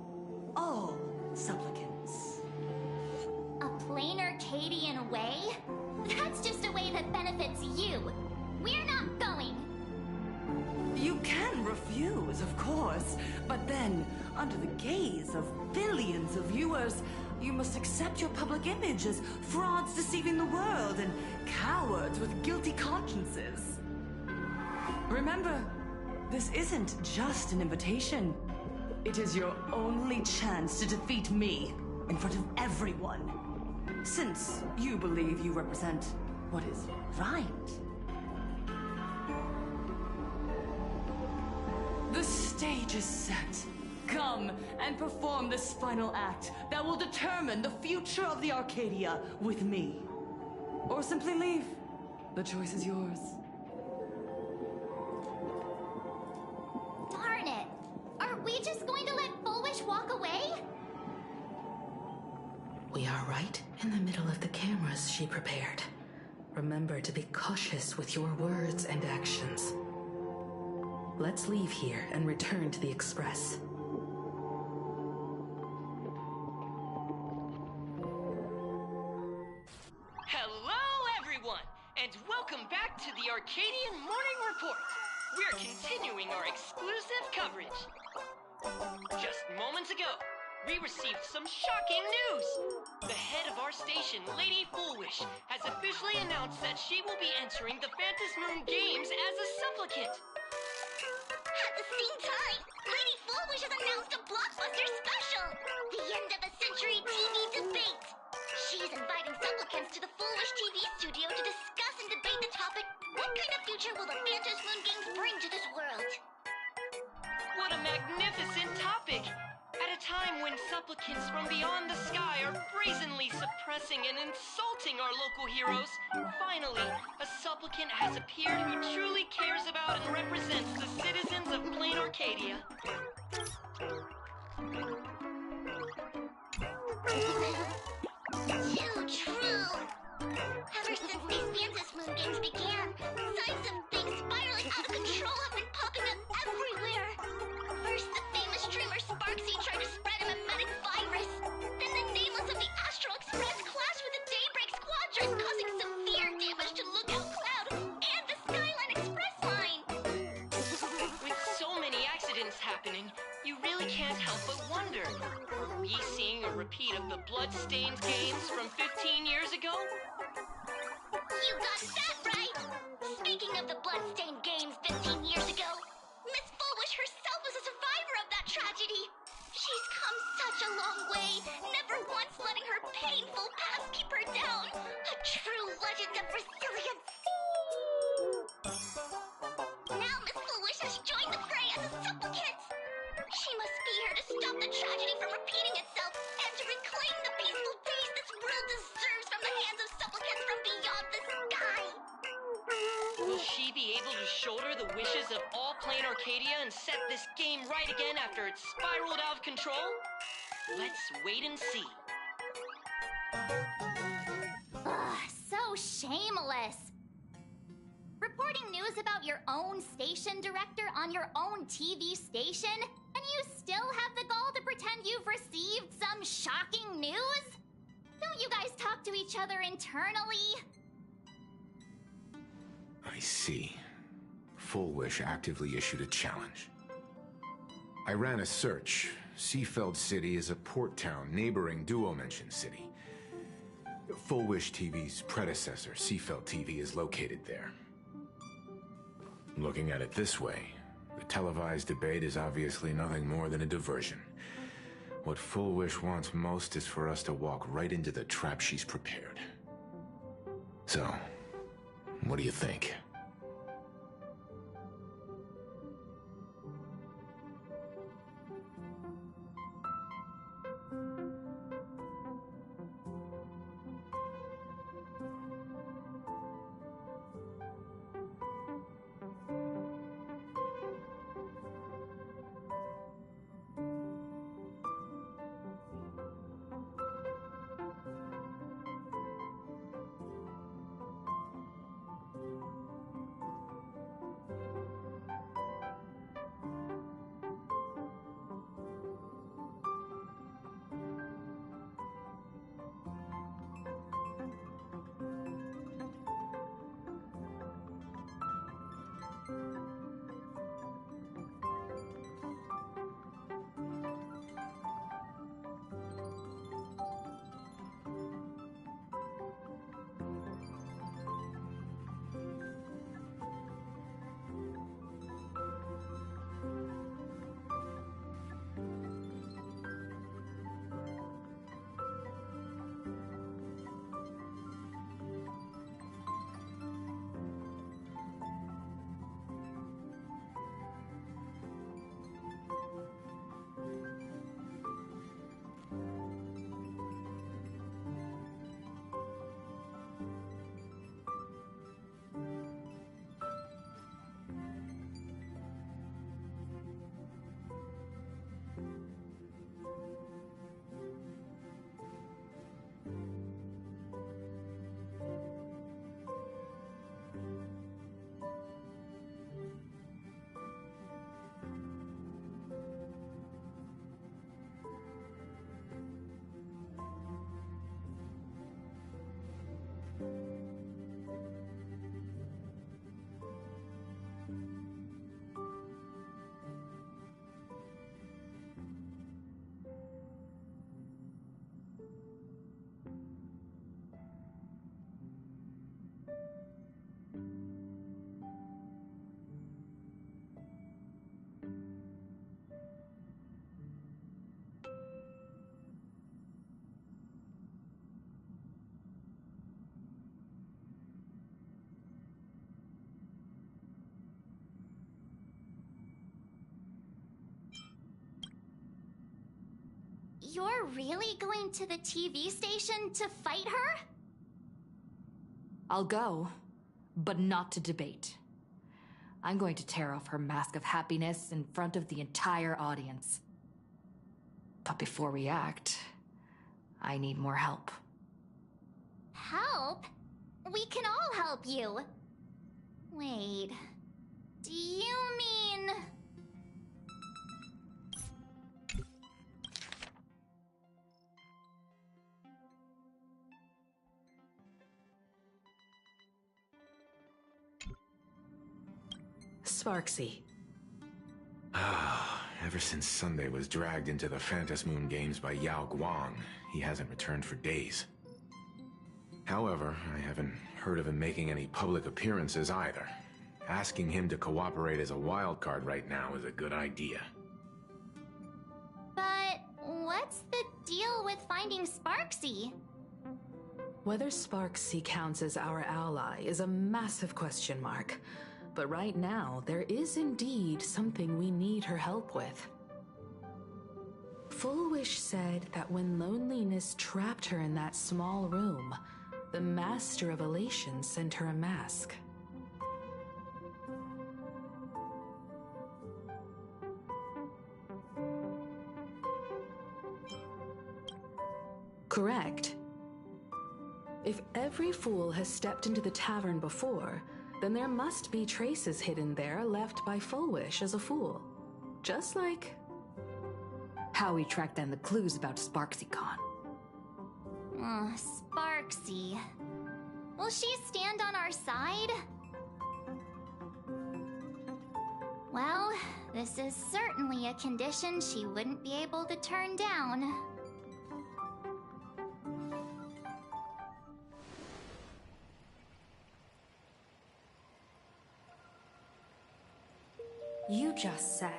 all supplicants. A plain Arcadian way? That's just a way that benefits you. We're not going. You can refuse, of course, but then, under the gaze of billions of viewers, you must accept your public image as frauds deceiving the world and cowards with guilty consciences. Remember, this isn't just an invitation. It is your only chance to defeat me in front of everyone. Since you believe you represent what is right. The stage is set. Come and perform this final act that will determine the future of the Arcadia with me. Or simply leave. The choice is yours. Darn it! Are we just going to let Fullwish walk away? We are right in the middle of the cameras she prepared. Remember to be cautious with your words and actions. Let's leave here and return to the Express. Hello, everyone, and welcome back to the Arcadian Morning Report. We're continuing our exclusive coverage. Just moments ago, we received some shocking news. The head of our station, Lady Fullwish, has officially announced that she will be entering the Phantasmoon Games as a supplicant. At the same time, Lady Fullwish has announced a blockbuster special! The end of a century TV debate! She's inviting supplicants to the Fullwish TV studio to discuss and debate the topic, what kind of future will the Phantasmoon Games bring to this world? supplicants from beyond the sky are brazenly suppressing and insulting our local heroes, finally, a supplicant has appeared who truly cares about and represents the citizens of Plain Arcadia. Too true! Ever since these Fantasy Moon games began, signs of things spiraling out of control have been popping up everywhere. First, the famous streamer Sparksy tried to spread a mimetic virus. Then the nameless of the Astral Express clashed with the Daybreak Squadron, causing severe damage to Lookout Cloud and the Skyline Express line. With so many accidents happening, you really can't help but wonder, are we seeing a repeat of the Bloodstained games from 15 years ago? You got that right! Speaking of the Bloodstained games 15 years ago, Miss Fullwish herself was a survivor of that tragedy. She's come such a long way, never once letting her painful past keep her down. A true legend of resilience. Now Miss Fullwish has joined the fray as a supplicant. She must be here to stop the tragedy from repeating itself and to reclaim the peaceful days this world deserves from the hands of supplicants from beyond the sky. Will she be able to shoulder the wishes of all Plain Arcadia and set this game right again after it's spiraled out of control? Let's wait and see. Ugh, so shameless. Reporting news about your own station director on your own TV station, and you still have the gall to pretend you've received some shocking news? Don't you guys talk to each other internally? I see. Full Wish actively issued a challenge. I ran a search. Seafeld City is a port town neighboring Duo Mention City. Full Wish TV's predecessor, Seafeld TV, is located there. Looking at it this way, the televised debate is obviously nothing more than a diversion. What Full Wish wants most is for us to walk right into the trap she's prepared. So, what do you think? You're really going to the TV station to fight her? I'll go, but not to debate. I'm going to tear off her mask of happiness in front of the entire audience. But before we act, I need more help. Help? We can all help you. Wait, do you mean... Sparksy. Ever since Sunday was dragged into the Phantom Moon Games by Yao Guang, he hasn't returned for days. However, I haven't heard of him making any public appearances either. Asking him to cooperate as a wildcard right now is a good idea. But what's the deal with finding Sparksy? Whether Sparksy counts as our ally is a massive question mark. But right now, there is indeed something we need her help with. Full Wish said that when loneliness trapped her in that small room, the Master of Elation sent her a mask. Correct. If every fool has stepped into the tavern before, then there must be traces hidden there left by Full Wish as a fool. Just like how we tracked down the clues about SparksyCon. Sparksy. Will she stand on our side? Well, this is certainly a condition she wouldn't be able to turn down. You just said,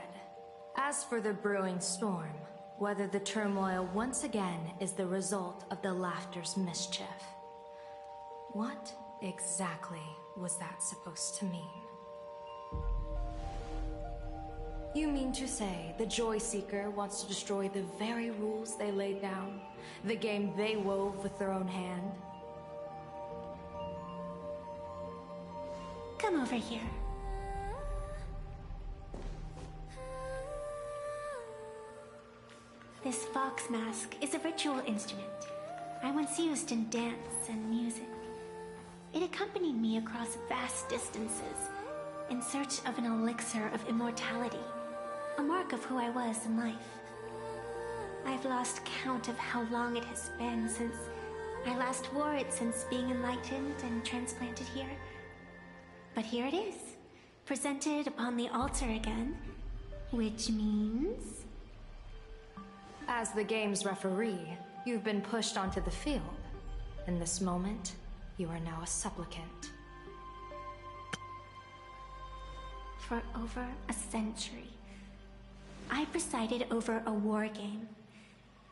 as for the brewing storm, whether the turmoil once again is the result of the laughter's mischief. What exactly was that supposed to mean? You mean to say the Joy Seeker wants to destroy the very rules they laid down, the game they wove with their own hand? Come over here. This fox mask is a ritual instrument I once used in dance and music. It accompanied me across vast distances in search of an elixir of immortality, a mark of who I was in life. I've lost count of how long it has been since I last wore it since being enlightened and transplanted here. But here it is, presented upon the altar again, which means... As the game's referee, you've been pushed onto the field. In this moment, you are now a supplicant. For over a century, I presided over a war game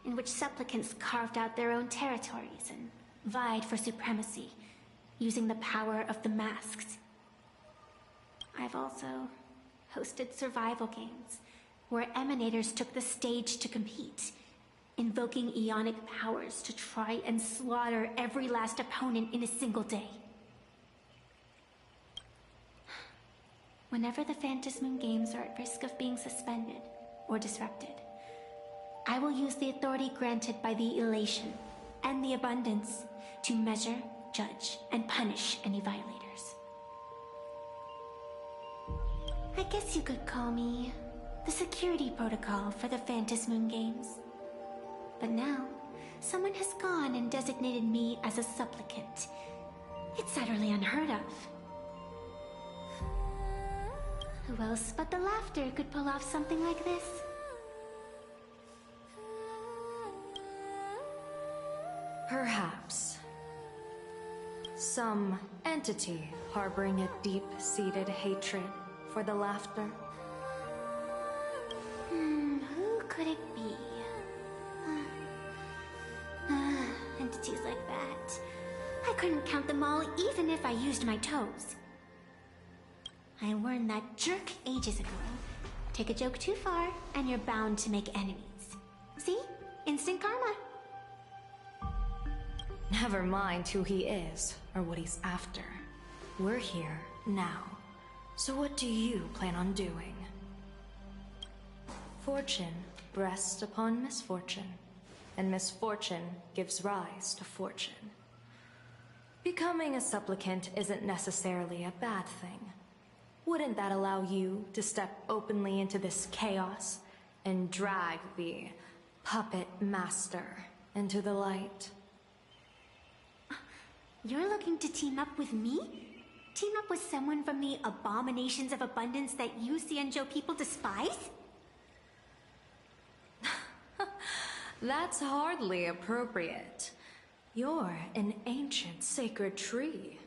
in which supplicants carved out their own territories and vied for supremacy, using the power of the masks. I've also hosted survival games where emanators took the stage to compete, invoking eonic powers to try and slaughter every last opponent in a single day. Whenever the Phantom Moon Games are at risk of being suspended or disrupted, I will use the authority granted by the Elation and the Abundance to measure, judge, and punish any violators. I guess you could call me the security protocol for the Phantom Moon Games. But now, someone has gone and designated me as a supplicant. It's utterly unheard of. Who else but the laughter could pull off something like this? Perhaps. Some entity harboring a deep-seated hatred for the laughter. Who could it be? Entities like that. I couldn't count them all even if I used my toes. I warned that jerk ages ago. Take a joke too far, and you're bound to make enemies. See? Instant karma. Never mind who he is or what he's after. We're here now. So what do you plan on doing? Fortune rests upon misfortune, and misfortune gives rise to fortune. Becoming a supplicant isn't necessarily a bad thing. Wouldn't that allow you to step openly into this chaos and drag the puppet master into the light? You're looking to team up with me? Team up with someone from the abominations of abundance that you Xianzhou people despise? That's hardly appropriate. You're an ancient sacred tree.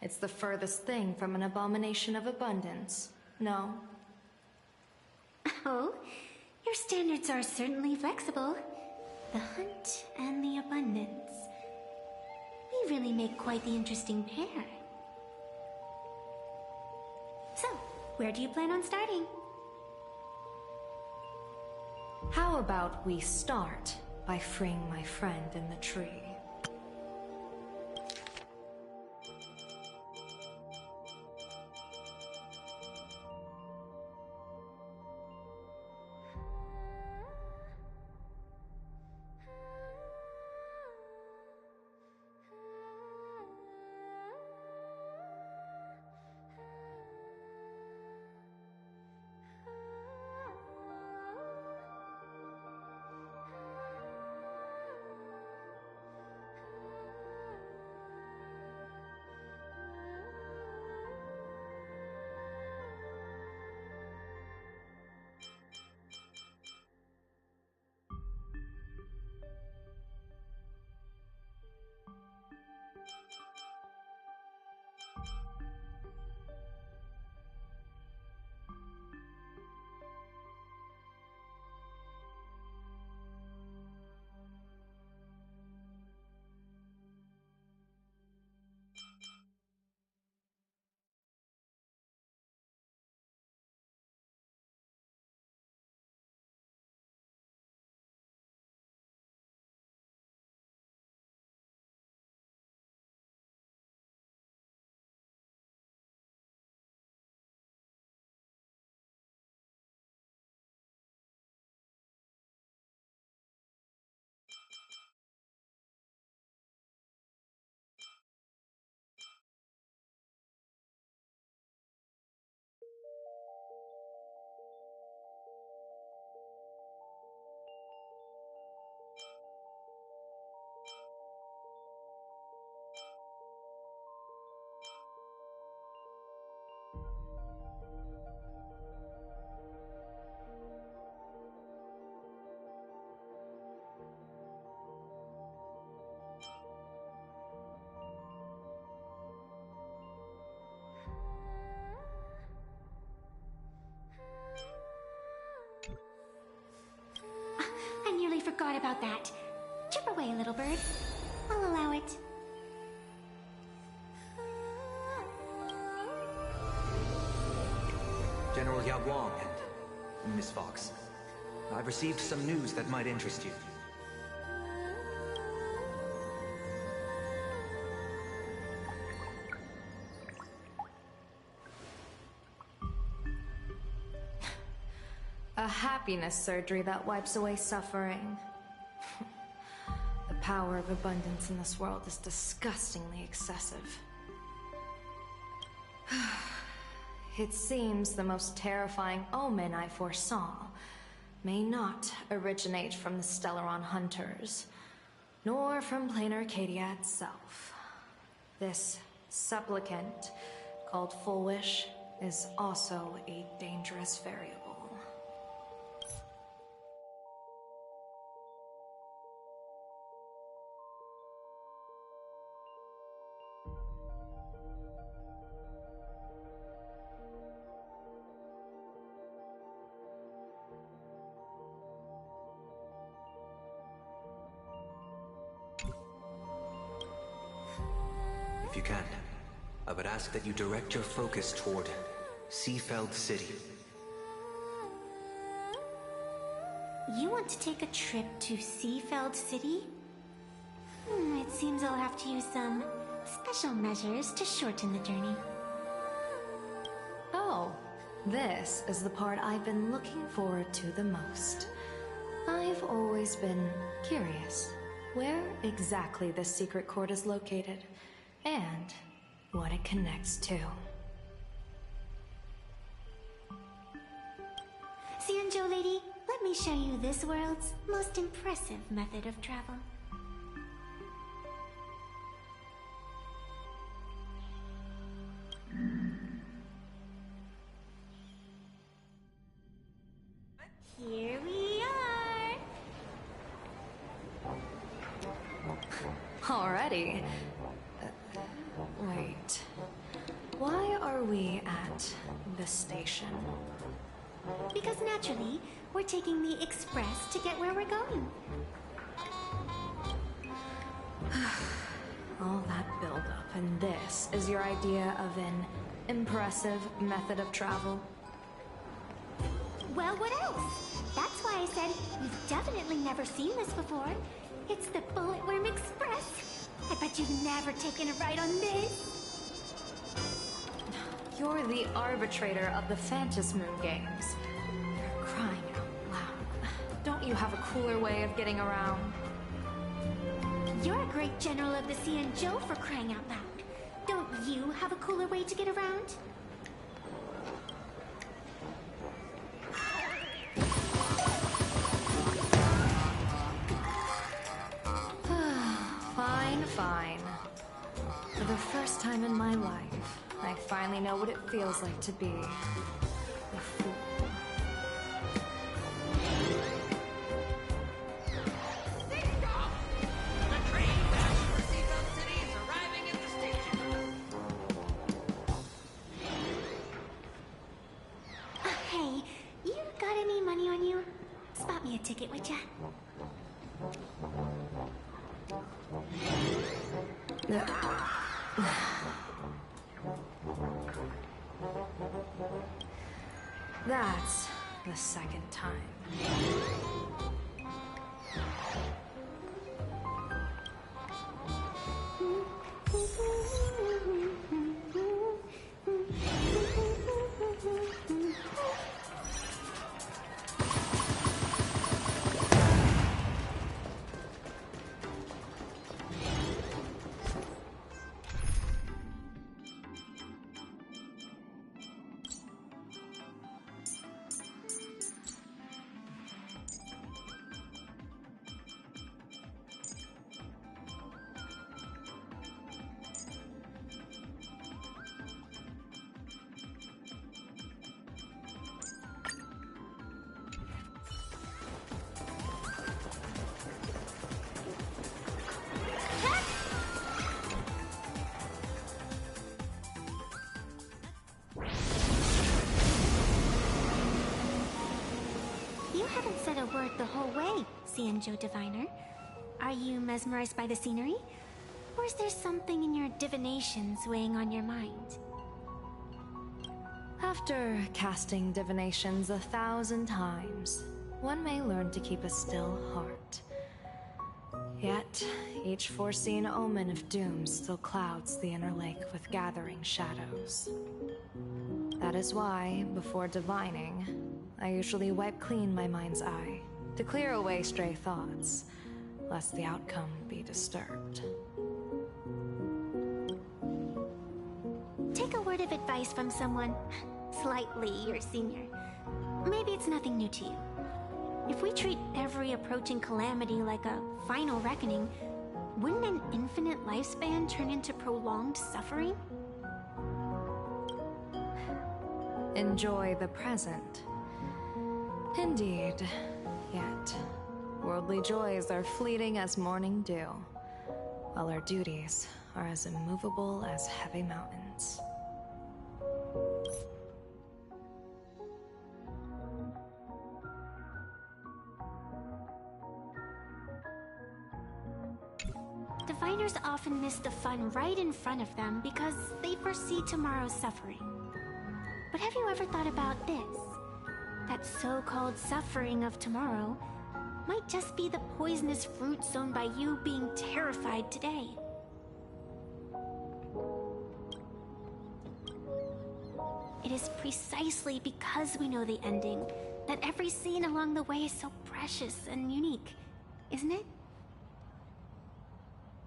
It's the furthest thing from an abomination of abundance, no? Oh, your standards are certainly flexible. The hunt and the abundance. We really make quite the interesting pair. So, where do you plan on starting? How about we start by freeing my friend in the tree? I nearly forgot about that. Chip away, little bird. I'll allow it. General Yao Guang and Miss Fox. I've received some news that might interest you. A happiness surgery that wipes away suffering. The power of abundance in this world is disgustingly excessive. It seems the most terrifying omen I foresaw may not originate from the Stellaron hunters, nor from plain Arcadia itself. This supplicant, called Full Wish, is also a dangerous variable. If you can, I would ask that you direct your focus toward Seafeld City. You want to take a trip to Seafeld City? It seems I'll have to use some special measures to shorten the journey. Oh, this is the part I've been looking forward to the most. I've always been curious where exactly the secret court is located and what it connects to. Xianzhou lady, let me show you this world's most impressive method of travel. Here we are! Already? Wait. Why are we at the station? Because naturally, we're taking the express to get where we're going. All that buildup, and this is your idea of an impressive method of travel? Well, what else? That's why I said you've definitely never seen this before. It's the Bulletworm Express. I bet you've never taken a ride on this. You're the arbitrator of the Phantom Moon games. You're crying out loud. Don't you have a cooler way of getting around? You're a great general of the Xianzhou for crying out loud. Don't you have a cooler way to get around? Fine. For the first time in my life, I finally know what it feels like to be a fool. The train bound for Seafeld City is arriving at the station. Hey, you got any money on you? Spot me a ticket, would ya? That's the second time. You haven't said a word the whole way, Xianzhou Diviner. Are you mesmerized by the scenery? Or is there something in your divinations weighing on your mind? After casting divinations 1,000 times, one may learn to keep a still heart. Yet, each foreseen omen of doom still clouds the inner lake with gathering shadows. That is why, before divining, I usually wipe clean my mind's eye to clear away stray thoughts, lest the outcome be disturbed. Take a word of advice from someone slightly your senior. Maybe it's nothing new to you. If we treat every approaching calamity like a final reckoning, wouldn't an infinite lifespan turn into prolonged suffering? Enjoy the present. Indeed. Yet, worldly joys are fleeting as morning dew, while our duties are as immovable as heavy mountains. Diviners often miss the fun right in front of them because they foresee tomorrow's suffering. But have you ever thought about this? That so-called suffering of tomorrow might just be the poisonous fruit sown by you being terrified today. It is precisely because we know the ending that every scene along the way is so precious and unique, isn't it?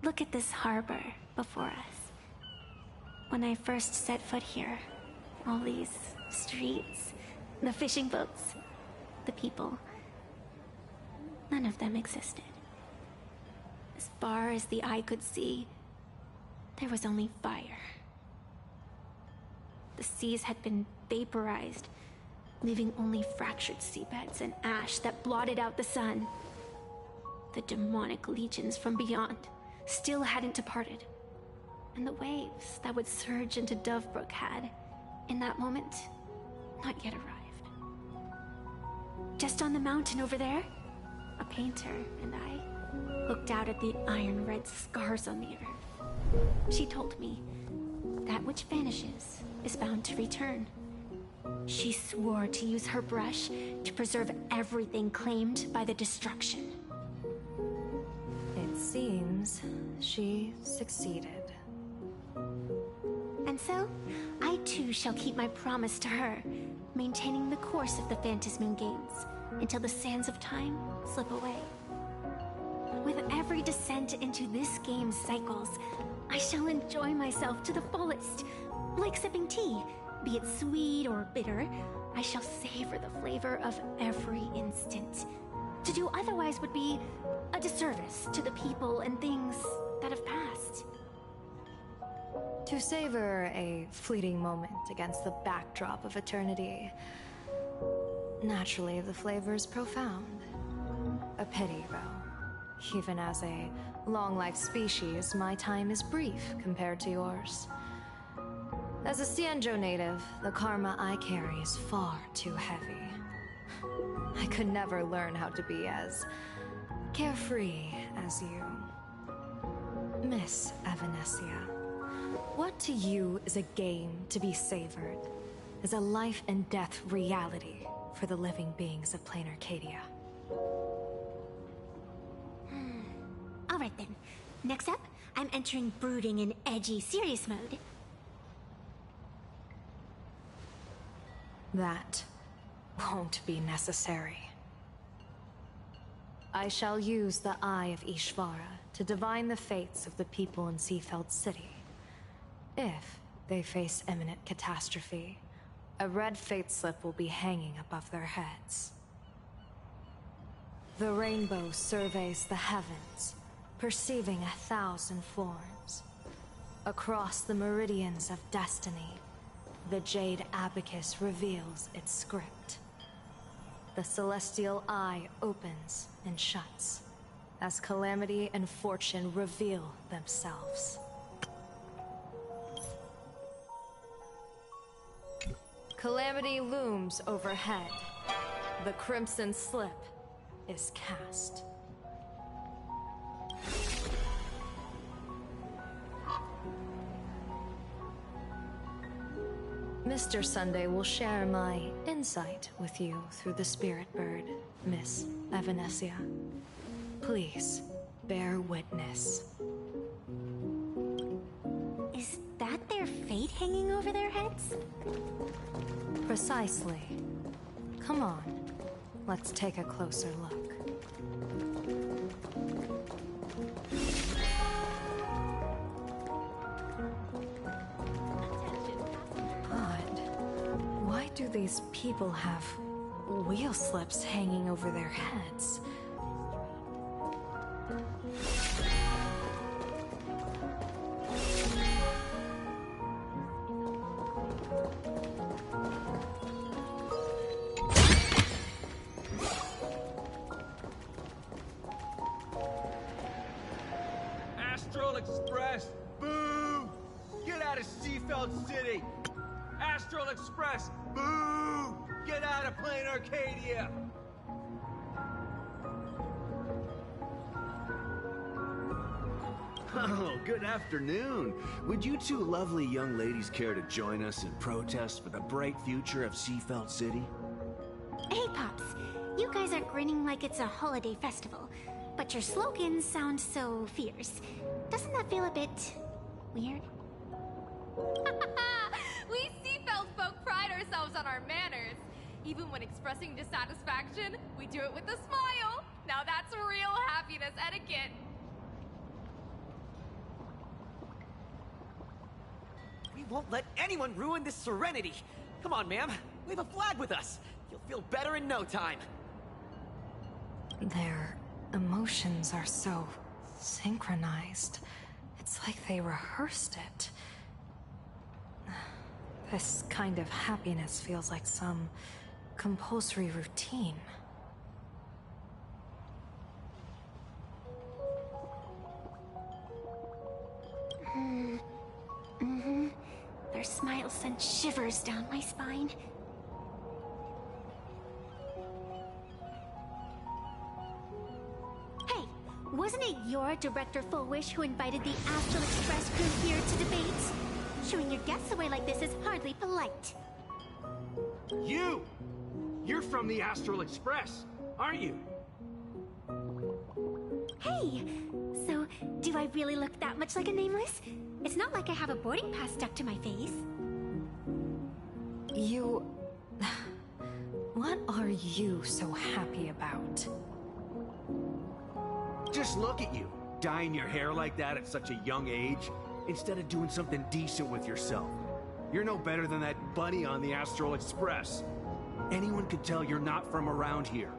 Look at this harbor before us. When I first set foot here, all these streets, the fishing boats, the people, none of them existed. As far as the eye could see, there was only fire. The seas had been vaporized, leaving only fractured seabeds and ash that blotted out the sun. The demonic legions from beyond still hadn't departed, and the waves that would surge into Dovebrook had, in that moment, not yet arrived. Just on the mountain over there, a painter and I looked out at the iron-red scars on the earth. She told me, that which vanishes is bound to return. She swore to use her brush to preserve everything claimed by the destruction. It seems she succeeded. And so, I too shall keep my promise to her, maintaining the course of the Phantasmoon Games until the sands of time slip away. With every descent into this game's cycles, I shall enjoy myself to the fullest. Like sipping tea, be it sweet or bitter, I shall savor the flavor of every instant. To do otherwise would be a disservice to the people and things that have passed. To savor a fleeting moment against the backdrop of eternity. Naturally, the flavor is profound. A pity, though. Even as a long-life species, my time is brief compared to yours. As a Cienjo native, the karma I carry is far too heavy. I could never learn how to be as carefree as you. Miss Evanescia, what to you is a game to be savored, is a life and death reality for the living beings of Plain Arcadia? Alright then. Next up, I'm entering brooding and edgy serious mode. That won't be necessary. I shall use the Eye of Ishvara to divine the fates of the people in Seafeld City. If they face imminent catastrophe, a red fate slip will be hanging above their heads. The rainbow surveys the heavens, perceiving 1,000 forms. Across the meridians of destiny, the Jade Abacus reveals its script. The celestial eye opens and shuts as calamity and fortune reveal themselves. Calamity looms overhead. The crimson slip is cast. Mr. Sunday will share my insight with you through the spirit bird, Miss Evanescia. Please, bear witness. Is that their fate hanging over their heads? Precisely. Come on, let's take a closer look. Why do these people have wheel slips hanging over their heads? Astral Express! Boo! Get out of Seafeld City! Astral Express! Boo! Get out of Plain Arcadia! Oh, good afternoon. Would you two lovely young ladies care to join us in protest for the bright future of Seafeld City? Hey, Pops. You guys are grinning like it's a holiday festival, but your slogans sound so fierce. Doesn't that feel a bit weird? We Seafeld folk pride ourselves on our manners. Even when expressing dissatisfaction, we do it with a smile. Now that's real happiness etiquette. We won't let anyone ruin this serenity. Come on, ma'am. Wave a flag with us. You'll feel better in no time. Their emotions are so synchronized. It's like they rehearsed it. This kind of happiness feels like some compulsory routine. Their smile sent shivers down my spine. Hey, wasn't it your Director Fullwish who invited the Astral Express crew here to debate? Shooing your guests away like this is hardly polite. You! You're from the Astral Express, aren't you? Hey, so do I really look that much like a nameless? It's not like I have a boarding pass stuck to my face. You... What are you so happy about? Just look at you, dyeing your hair like that at such a young age, instead of doing something decent with yourself. You're no better than that bunny on the Astral Express. Anyone could tell you're not from around here.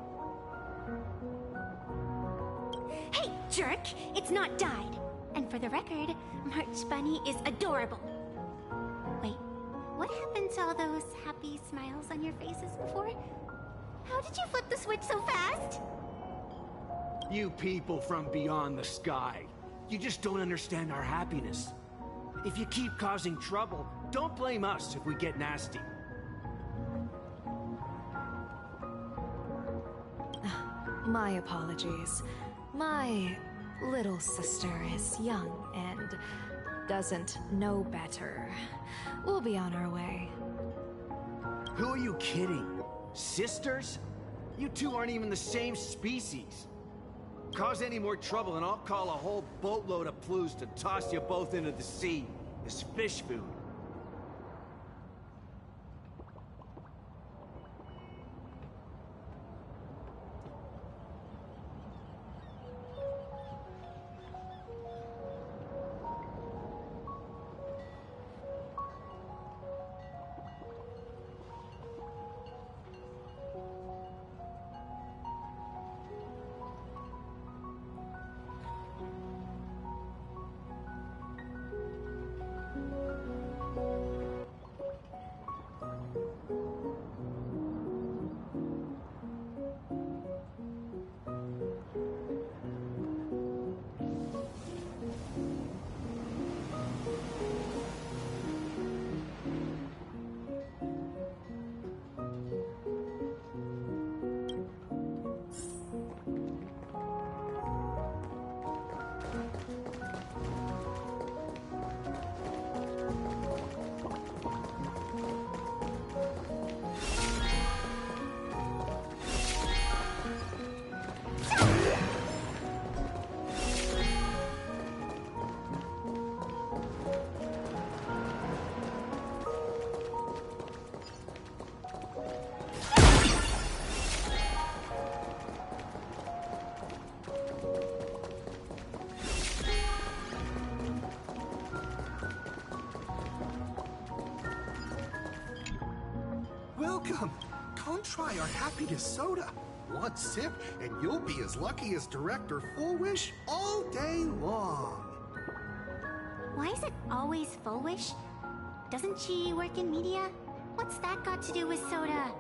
Hey, jerk! It's not dyed. And for the record, March Bunny is adorable. Wait, what happened to all those happy smiles on your faces before? How did you flip the switch so fast? You people from beyond the sky, you just don't understand our happiness. If you keep causing trouble, don't blame us if we get nasty. My apologies. My little sister is young and doesn't know better. We'll be on our way. Who are you kidding? Sisters? You two aren't even the same species. Cause any more trouble and I'll call a whole boatload of Plues to toss you both into the sea as fish food. Welcome! Come try our happiness soda. One sip, and you'll be as lucky as Director Fullwish all day long. Why is it always Fullwish? Doesn't she work in media? What's that got to do with soda?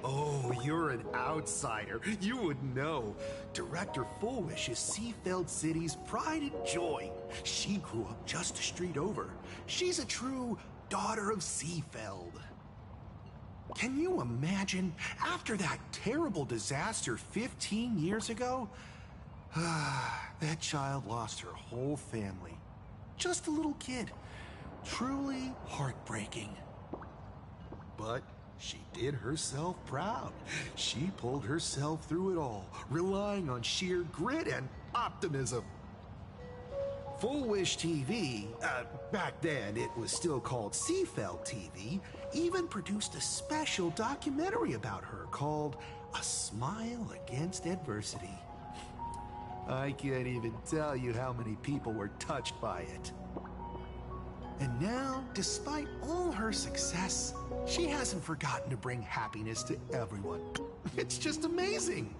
Oh, you're an outsider. You would know. Director Fullwish is Seafeld City's pride and joy. She grew up just a street over. She's a true daughter of Seafeld. Can you imagine, after that terrible disaster 15 years ago? That child lost her whole family. Just a little kid. Truly heartbreaking. But She did herself proud. She pulled herself through it all, relying on sheer grit and optimism. Full Wish TV, back then it was still called Seafeld TV, even produced a special documentary about her called A Smile Against Adversity. I can't even tell you how many people were touched by it. And now, despite all her success, she hasn't forgotten to bring happiness to everyone. It's just amazing.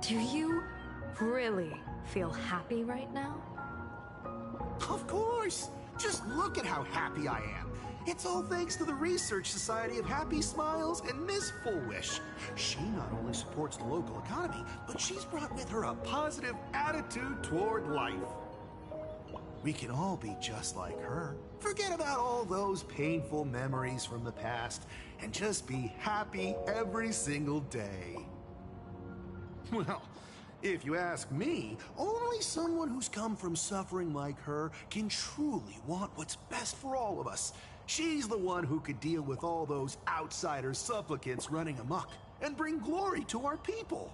Do you really feel happy right now? Of course! Just look at how happy I am. It's all thanks to the Research Society of Happy Smiles and Miss Full Wish. She not only supports the local economy, but she's brought with her a positive attitude toward life. We can all be just like her. Forget about all those painful memories from the past and just be happy every single day. Well, if you ask me, only someone who's come from suffering like her can truly want what's best for all of us. She's the one who could deal with all those outsider supplicants running amok and bring glory to our people.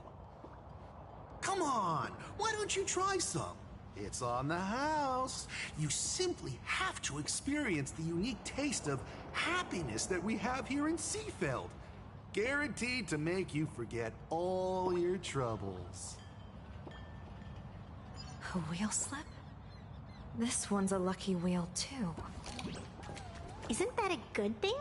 Come on, why don't you try some? It's on the house. You simply have to experience the unique taste of happiness that we have here in Seafeld. Guaranteed to make you forget all your troubles. A wheel slip? This one's a lucky wheel, too. Isn't that a good thing?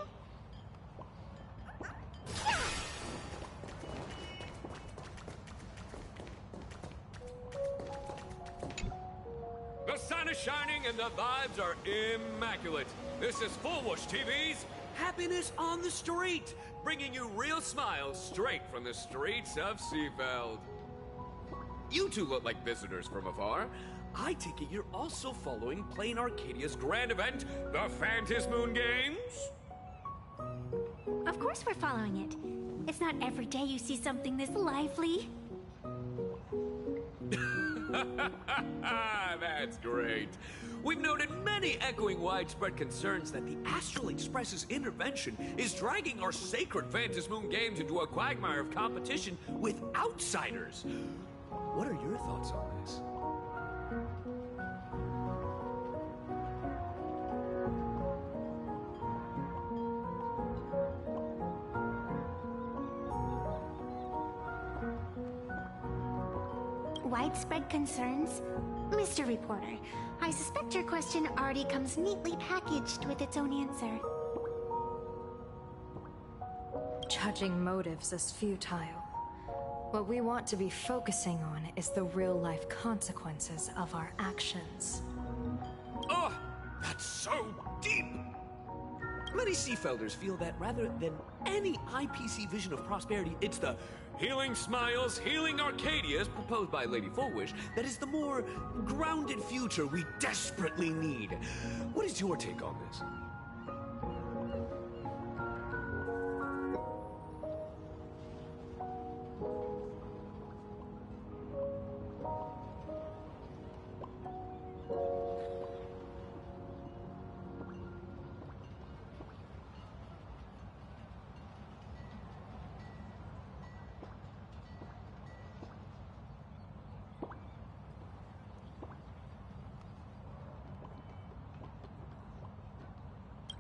The sun is shining and the vibes are immaculate. This is Full Wish TV's Happiness on the Street, bringing you real smiles straight from the streets of Seafeld. You two look like visitors from afar. I take it you're also following Plain Arcadia's grand event, the Phantasmoon Games? Of course we're following it. It's not every day you see something this lively. That's great. We've noted many echoing widespread concerns that the Astral Express's intervention is dragging our sacred Phantasmoon Games into a quagmire of competition with outsiders. What are your thoughts on this? Widespread concerns? Mr. Reporter, I suspect your question already comes neatly packaged with its own answer. Judging motives is futile. What we want to be focusing on is the real-life consequences of our actions. Oh, that's so deep! Many Seafelders feel that rather than any IPC vision of prosperity, it's the Healing Smiles, Healing Arcadias proposed by Lady Full Wish that is the more grounded future we desperately need. What is your take on this?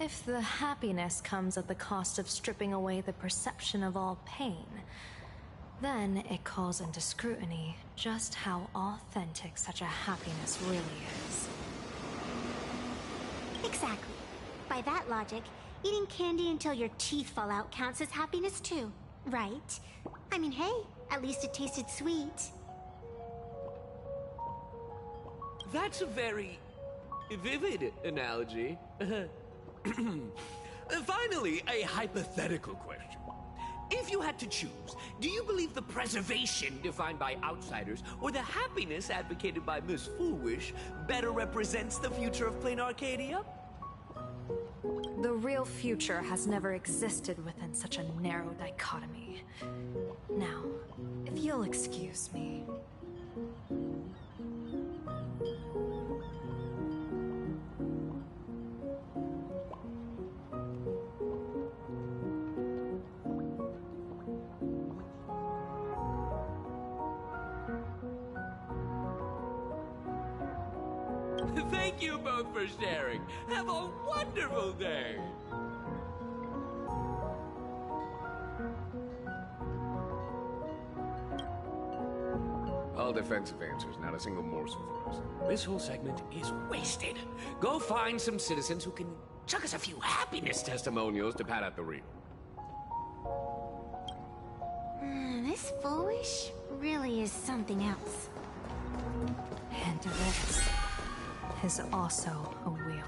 If the happiness comes at the cost of stripping away the perception of all pain, Then it calls into scrutiny just how authentic such a happiness really is. Exactly. By that logic, eating candy until your teeth fall out counts as happiness too, right? I mean, hey, at least it tasted sweet. That's a very vivid analogy. Finally, a hypothetical question. If you had to choose, do you believe the preservation defined by outsiders or the happiness advocated by Miss Foolish better represents the future of plain Arcadia? The real future has never existed within such a narrow dichotomy. Now, if you'll excuse me. Thank you both for sharing. Have a wonderful day. All defensive answers, not a single morsel for us. This whole segment is wasted. Go find some citizens who can chuck us a few happiness testimonials to pad out the reel. This Foolish really is something else. And this is also a wheel.